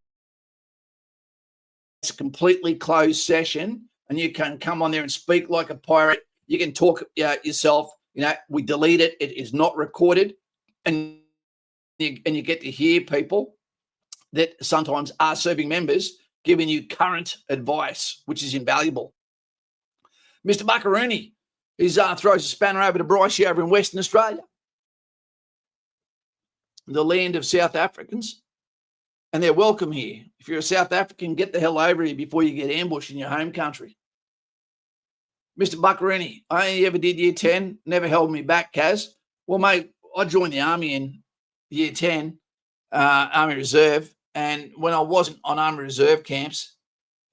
a completely closed session, and you can come on there and speak like a pirate. You can talk yourself. You know, we delete it. It is not recorded, and you get to hear people that sometimes are serving members giving you current advice, which is invaluable. Mr. Buckaroony, he throws a spanner over to Bryce over in Western Australia, the land of South Africans, and they're welcome here. If you're a South African, get the hell over here before you get ambushed in your home country. Mr. Buckaroony, I only ever did year 10, never held me back, Kaz. Well, mate, I joined the Army in year 10, Army Reserve, and when I wasn't on Army Reserve camps,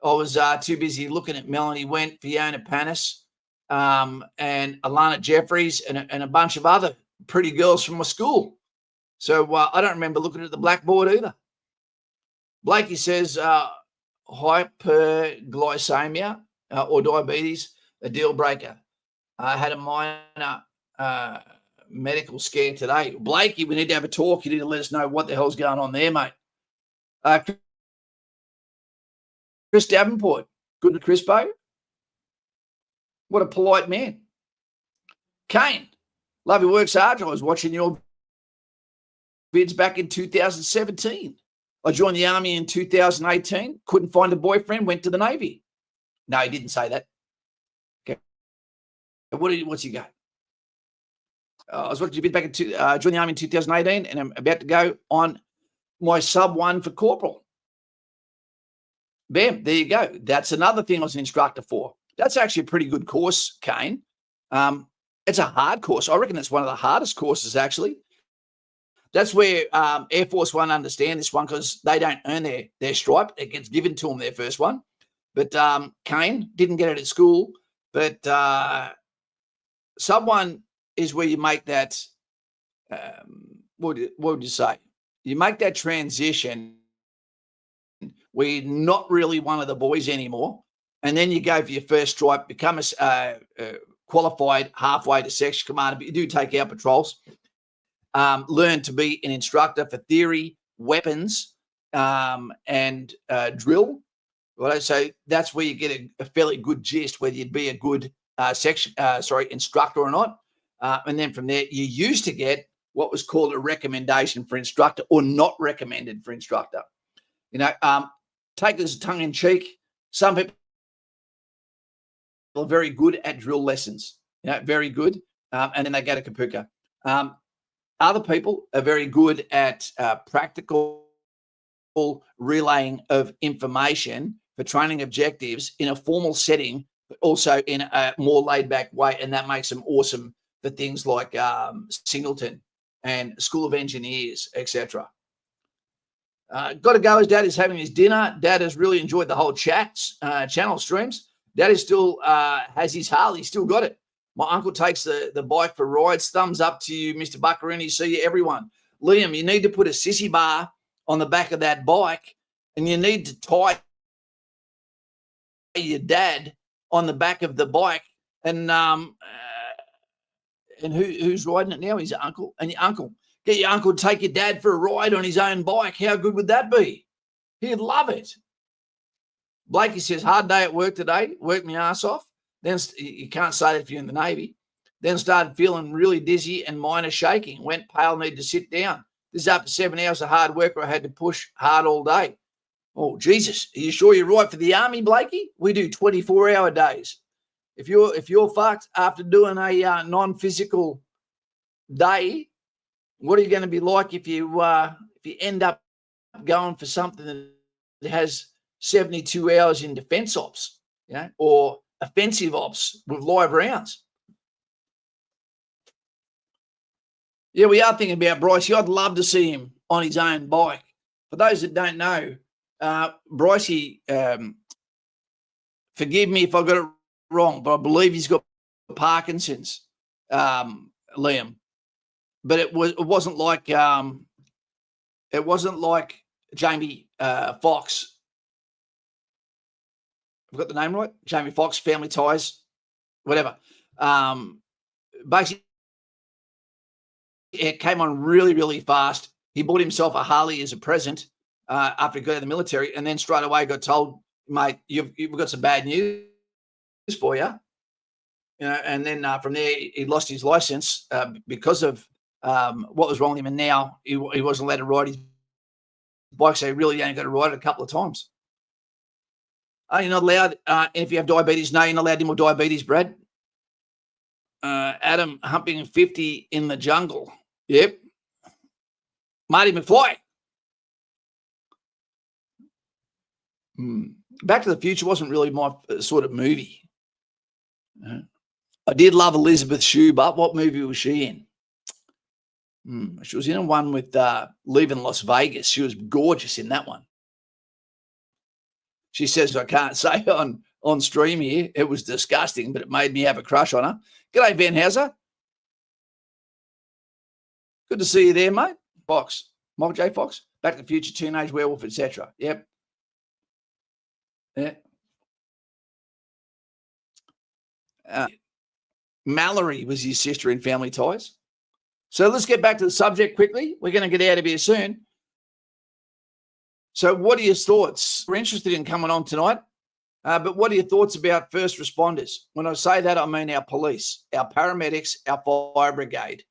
I was too busy looking at Melanie Went, Fiona Panis, and Alana Jeffries, and a bunch of other pretty girls from my school. So I don't remember looking at the blackboard either. Blakey says hyperglycemia or diabetes, a deal breaker. I had a minor medical scare today. Blakey, we need to have a talk. You need to let us know what the hell's going on there, mate. Chris Davenport, good to Crispo. What a polite man. Kane, love your work, Sarge. I was watching your vids back in 2017. I joined the Army in 2018. Couldn't find a boyfriend, went to the Navy. No, he didn't say that. Okay. What's he got? I was watching your vid back in joined the Army in 2018, and I'm about to go on my sub 1 for corporal. Bam, there you go. That's another thing I was an instructor for. That's actually a pretty good course, Kane. It's a hard course. I reckon it's one of the hardest courses, actually. That's where Air Force One understand this one because they don't earn their stripe. It gets given to them, their first one. But Kane didn't get it at school. But sub 1 is where you make that, what would you say? You make that transition where you're not really one of the boys anymore, and then you go for your first stripe, become a qualified halfway to section commander, but you do take out patrols, learn to be an instructor for theory, weapons, and drill. Right? So that's where you get a fairly good gist whether you'd be a good instructor or not. And then from there, you used to get what was called a recommendation for instructor or not recommended for instructor. Take this tongue in cheek. Some people are very good at drill lessons, very good. And then they go to Kapuka. Other people are very good at practical relaying of information for training objectives in a formal setting, but also in a more laid-back way, and that makes them awesome for things like Singleton and School of Engineers, etc. Got to go as Dad is having his dinner. Dad has really enjoyed the whole channel streams. Dad is still has his Harley, still got it. My uncle takes the bike for rides. Thumbs up to you, Mr. Buccarini. See you, everyone. Liam, you need to put a sissy bar on the back of that bike, and you need to tie your dad on the back of the bike. And who's riding it now? His uncle. And your uncle. Get your uncle to take your dad for a ride on his own bike. How good would that be? He'd love it. Blakey says, hard day at work today. Worked my ass off. Then you can't say that if you're in the Navy. Then started feeling really dizzy and minor shaking. Went pale, need to sit down. This is after 7 hours of hard work where I had to push hard all day. Oh, Jesus. Are you sure you're right for the Army, Blakey? We do 24-hour days. If you're fucked after doing a non-physical day, what are you going to be like if you end up going for something that has 72 hours in defense ops, or offensive ops with live rounds? Yeah, we are thinking about Brycey. I'd love to see him on his own bike. For those that don't know, Brycey, forgive me if I got it wrong, but I believe he's got Parkinson's, Liam. But it wasn't like Jamie Foxx. I've got the name right. Jamie Foxx, Family Ties, whatever. Basically, it came on really, really fast. He bought himself a Harley as a present after he got out of the military, and then straight away got told, mate, you've got some bad news for you. And then from there, he lost his license because of what was wrong with him, and now he wasn't allowed to ride his bike, so he really only got to ride it a couple of times. You're not allowed, and if you have diabetes, no, you're not allowed any more diabetes, Brad. Adam humping 50 in the jungle. Yep. Marty McFly. Back to the Future wasn't really my sort of movie. I did love Elizabeth Shue, but what movie was she in? She was in one with Leaving Las Vegas. She was gorgeous in that one. She says, I can't say on stream here. It was disgusting, but it made me have a crush on her. G'day, Van Hauser. Good to see you there, mate. Fox. Michael J. Fox. Back to the Future, Teenage Werewolf, etc. Yep. Yeah. Mallory was his sister in Family Ties. So let's get back to the subject quickly. We're going to get out of here soon. So what are your thoughts? We're interested in coming on tonight, but what are your thoughts about first responders? When I say that, I mean our police, our paramedics, our fire brigade,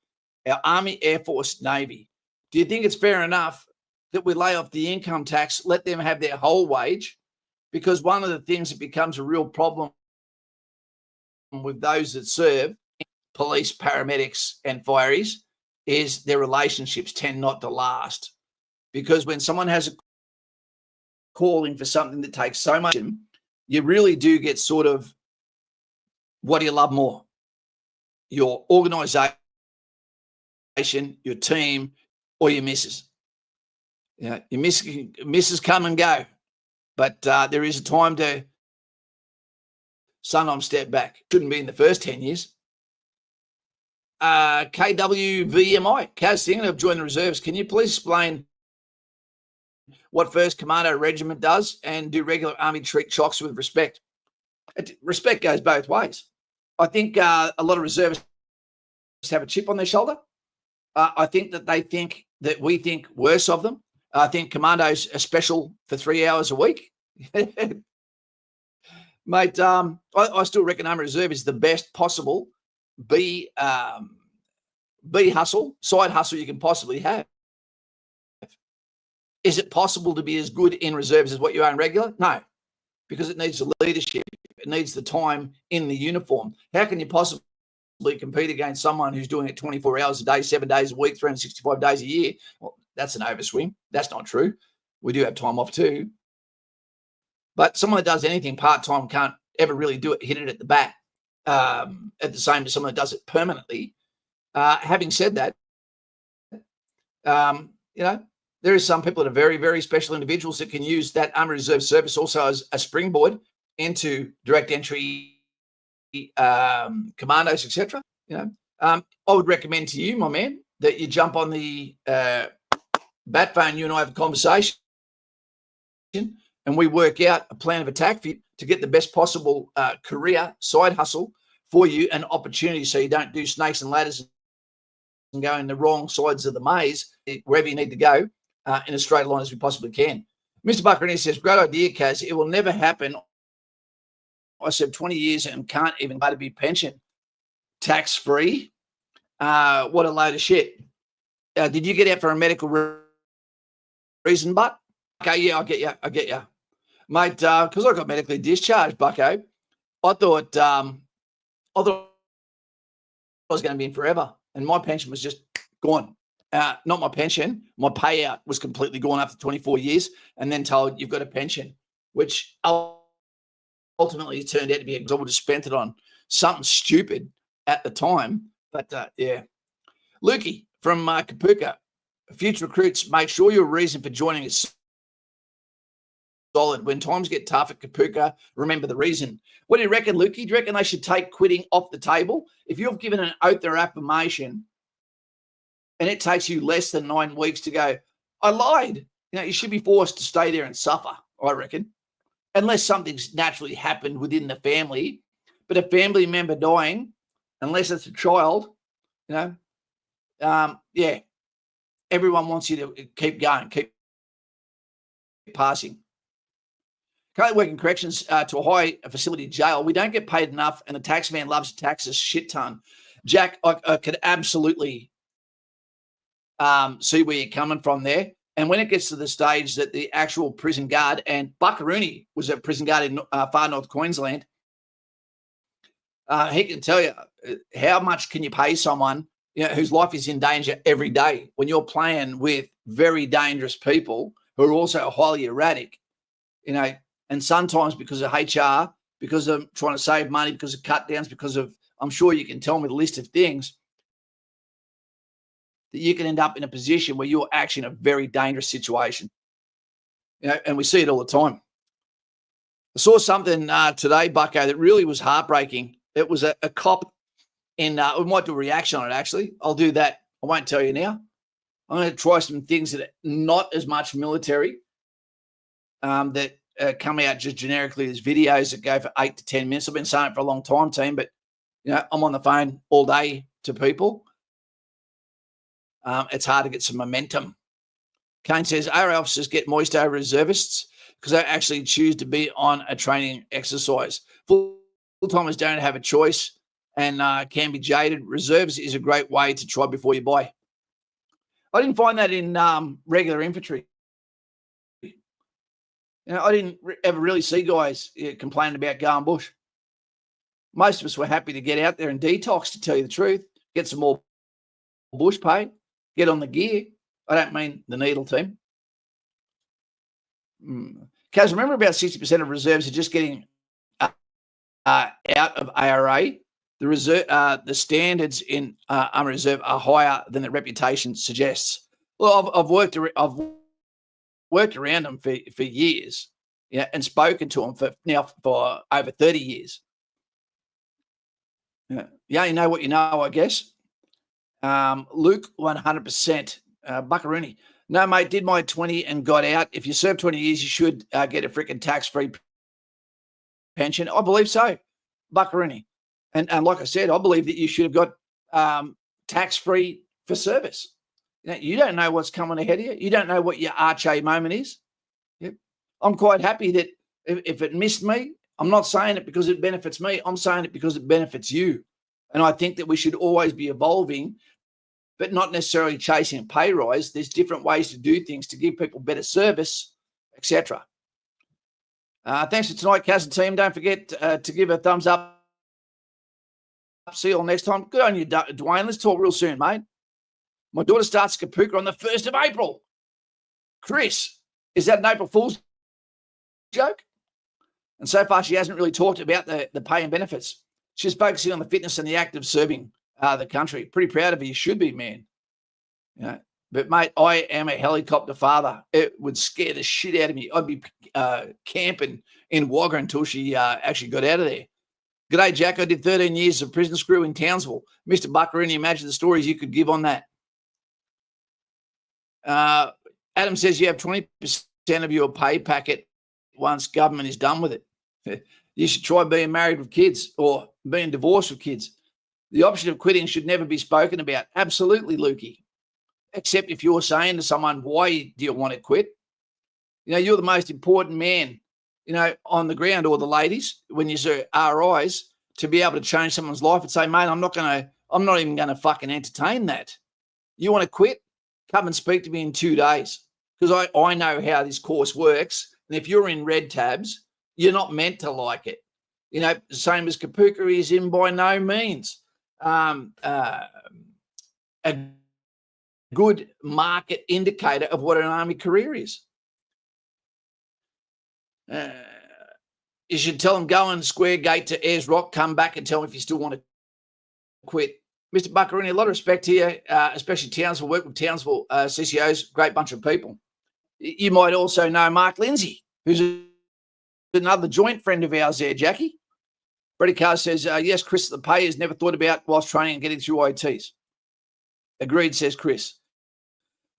our Army, Air Force, Navy. Do you think it's fair enough that we lay off the income tax, let them have their whole wage? Because one of the things that becomes a real problem with those that serve, police, paramedics, and fireys, is their relationships tend not to last. Because when someone has a calling for something that takes so much, you really do get sort of, what do you love more? Your organisation, your team, or your missus? Your missus come and go, but there is a time to sometimes step back. Shouldn't be in the first 10 years. KWVMI, Kaz thinking of joining the reserves. Can you please explain what 1st Commando Regiment does and do regular Army treat chocks with respect. Respect goes both ways. I think a lot of reservists have a chip on their shoulder. I think that they think that we think worse of them. I think commandos are special for 3 hours a week. Mate, I still reckon Army Reserve is the best possible B hustle, side hustle you can possibly have. Is it possible to be as good in reserves as what you are in regular? No, because it needs the leadership. It needs the time in the uniform. How can you possibly compete against someone who's doing it 24 hours a day, 7 days a week, 365 days a year? Well, that's an overswing. That's not true. We do have time off too. But someone that does anything part-time can't ever really do it, hit it at the bat at the same as someone that does it permanently. Having said that, there is some people that are very, very special individuals that can use that Army Reserve service also as a springboard into direct entry commandos, etc. I would recommend to you, my man, that you jump on the bat phone. You and I have a conversation, and we work out a plan of attack for you to get the best possible career side hustle for you, and opportunity, so you don't do snakes and ladders and go in the wrong sides of the maze wherever you need to go in as straight a line as we possibly can. Mr. Buccaneer says, great idea, Kaz. It will never happen. I served 20 years and can't even pay to be pension tax-free. What a load of shit. Did you get out for a medical reason, Buck? Okay, yeah, I get you. Mate, because I got medically discharged, Bucko, I thought I was going to be in forever, and my pension was just gone. Not my pension, my payout was completely gone after 24 years, and then told you've got a pension, which ultimately turned out to be I would have spent it on something stupid at the time. But yeah. Lukey from Kapuka, future recruits, make sure your reason for joining is solid. When times get tough at Kapuka, remember the reason. What do you reckon, Lukey? Do you reckon they should take quitting off the table? If you've given an oath or affirmation and it takes you less than 9 weeks to go, I lied, you should be forced to stay there and suffer, I reckon. Unless something's naturally happened within the family. But a family member dying, unless it's a child, everyone wants you to keep going, keep passing. Currently working corrections to a high facility jail. We don't get paid enough, and the tax man loves to tax us shit ton. Jack, I could absolutely see where you're coming from there. And when it gets to the stage that the actual prison guard, and Buckaroony was a prison guard in far north Queensland, he can tell you how much can you pay someone whose life is in danger every day when you're playing with very dangerous people who are also highly erratic, and sometimes because of HR, because of trying to save money, because of cut downs, because of, I'm sure you can tell me the list of things, that you can end up in a position where you're actually in a very dangerous situation. And we see it all the time. I saw something today, Bucko, that really was heartbreaking. It was a cop in, we might do a reaction on it, actually. I'll do that. I won't tell you now. I'm going to try some things that are not as much military, that come out just generically as videos that go for 8 to 10 minutes. I've been saying it for a long time, team, but, I'm on the phone all day to people. It's hard to get some momentum. Kane says, our officers get moist over reservists because they actually choose to be on a training exercise. Full-timers don't have a choice and can be jaded. Reserves is a great way to try before you buy. I didn't find that in regular infantry. I didn't ever really see guys complaining about going bush. Most of us were happy to get out there and detox, to tell you the truth, get some more bush pay. Get on the gear. I don't mean the needle team. Kaz, remember about 60% of reserves are just getting out of ARA. The standards in Army Reserve are higher than the reputation suggests. Well, I've worked around them for years, and spoken to them for over 30 years. Yeah, you know what you know, I guess. Luke, 100%. Buckaroony. No, mate, did my 20 and got out. If you serve 20 years, you should get a freaking tax-free pension. I believe so, Buckaroony. And like I said, I believe that you should have got tax-free for service. You don't know what's coming ahead of you. You don't know what your arche moment is. Yep. I'm quite happy that if it missed me, I'm not saying it because it benefits me. I'm saying it because it benefits you. And I think that we should always be evolving, but not necessarily chasing a pay rise. There's different ways to do things to give people better service, etc. Thanks for tonight, Kaz and team. Don't forget to give a thumbs up. See you all next time. Good on you, Dwayne. Let's talk real soon, mate. My daughter starts Geopolitical on the 1st of April. Chris, is that an April Fool's joke? And so far, she hasn't really talked about the pay and benefits. She's focusing on the fitness and the act of serving the country. Pretty proud of her. You should be, man. But, mate, I am a helicopter father. It would scare the shit out of me. I'd be camping in Wagga until she actually got out of there. G'day, Jack. I did 13 years of prison screw in Townsville. Mr. Buckaroony, imagine the stories you could give on that. Adam says you have 20% of your pay packet once government is done with it. You should try being married with kids or being divorced with kids. The option of quitting should never be spoken about. Absolutely, Lukey. Except if you're saying to someone, why do you want to quit? You're the most important man, on the ground, or the ladies, when you say RIs, to be able to change someone's life and say, mate, I'm not even going to fucking entertain that. You want to quit? Come and speak to me in 2 days, because I know how this course works. And if you're in red tabs, you're not meant to like it. Same as Geopolitical is in by no means a good market indicator of what an army career is. You should tell them, go and square gate to Ayers Rock, come back and tell them if you still want to quit. Mr. Buckaroony, a lot of respect here, especially Townsville. Work with Townsville CCOs, great bunch of people. You might also know Mark Lindsay, who's another joint friend of ours there, Jackie. Brady Carr says, yes, Chris, the pay is never thought about whilst training and getting through ITs. Agreed, says Chris.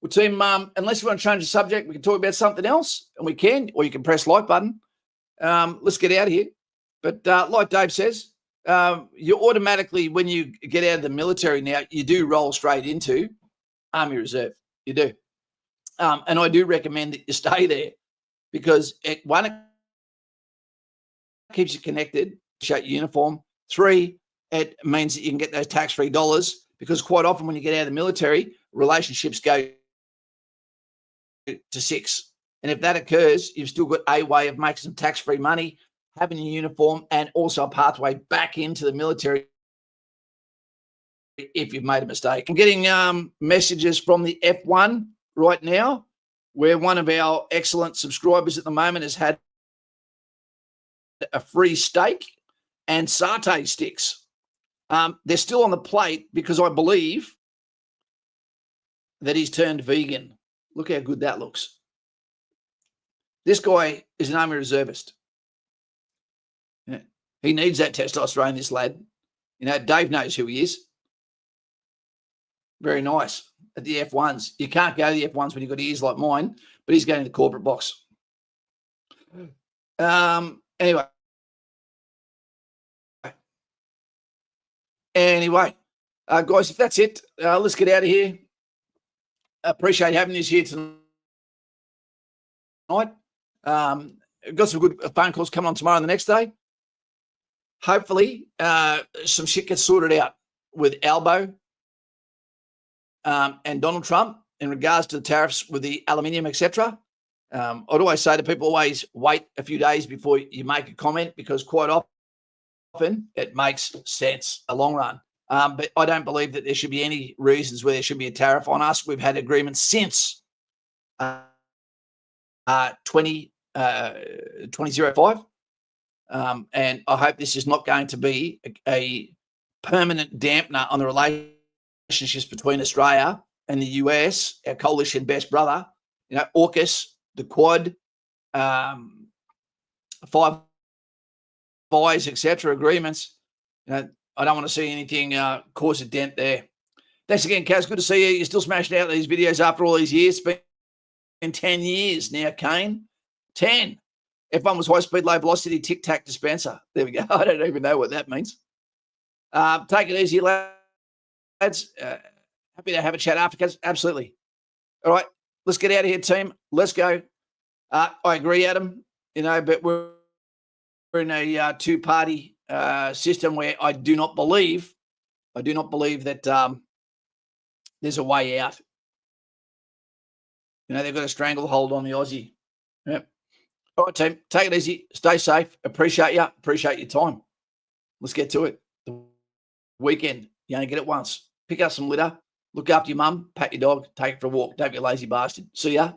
Well, team, unless you want to change the subject, we can talk about something else, and we can, or you can press like button. Let's get out of here. But like Dave says, you automatically, when you get out of the military now, you do roll straight into Army Reserve. You do. And I do recommend that you stay there because it keeps you connected, show uniform. 3, it means that you can get those tax-free dollars, because quite often when you get out of the military, relationships go to 6. And if that occurs, you've still got a way of making some tax-free money, having a uniform, and also a pathway back into the military if you've made a mistake. I'm getting messages from the F1 right now, where one of our excellent subscribers at the moment has had a free steak and satay sticks. They're still on the plate because I believe that he's turned vegan. Look how good that looks. This guy is an Army Reservist. Yeah. He needs that testosterone, this lad. Dave knows who he is. Very nice. At the F1s. You can't go to the F1s when you've got ears like mine, but he's going to the corporate box. Anyway, guys, if that's it, let's get out of here. Appreciate having this here tonight. Got some good phone calls coming on tomorrow and the next day. Hopefully, some shit gets sorted out with Albo and Donald Trump in regards to the tariffs with the aluminium, etc. I'd always say to people, always wait a few days before you make a comment, because quite often it makes sense a long run. But I don't believe that there should be any reasons where there should be a tariff on us. We've had agreements since 2005. And I hope this is not going to be a permanent dampener on the relationships between Australia and the US, our coalition best brother. AUKUS, the Quad, Five Eyes, etc. agreements. I don't want to see anything cause a dent there. Thanks again, Kaz. Good to see you. You're still smashing out these videos after all these years. It's been in 10 years now, Kane. 10. F1 was high-speed, low-velocity tic-tac dispenser. There we go. I don't even know what that means. Take it easy, lads. Happy to have a chat afterwards. Absolutely. All right, let's get out of here, team. Let's go. I agree, Adam, but we're in a two-party system where I do not believe that there's a way out. They've got a stranglehold on the Aussie. Yep. All right, team, take it easy. Stay safe. Appreciate you. Appreciate your time. Let's get to it. The weekend, you only get it once. Pick up some litter. Look after your mum. Pat your dog. Take it for a walk. Don't be a lazy bastard. See ya.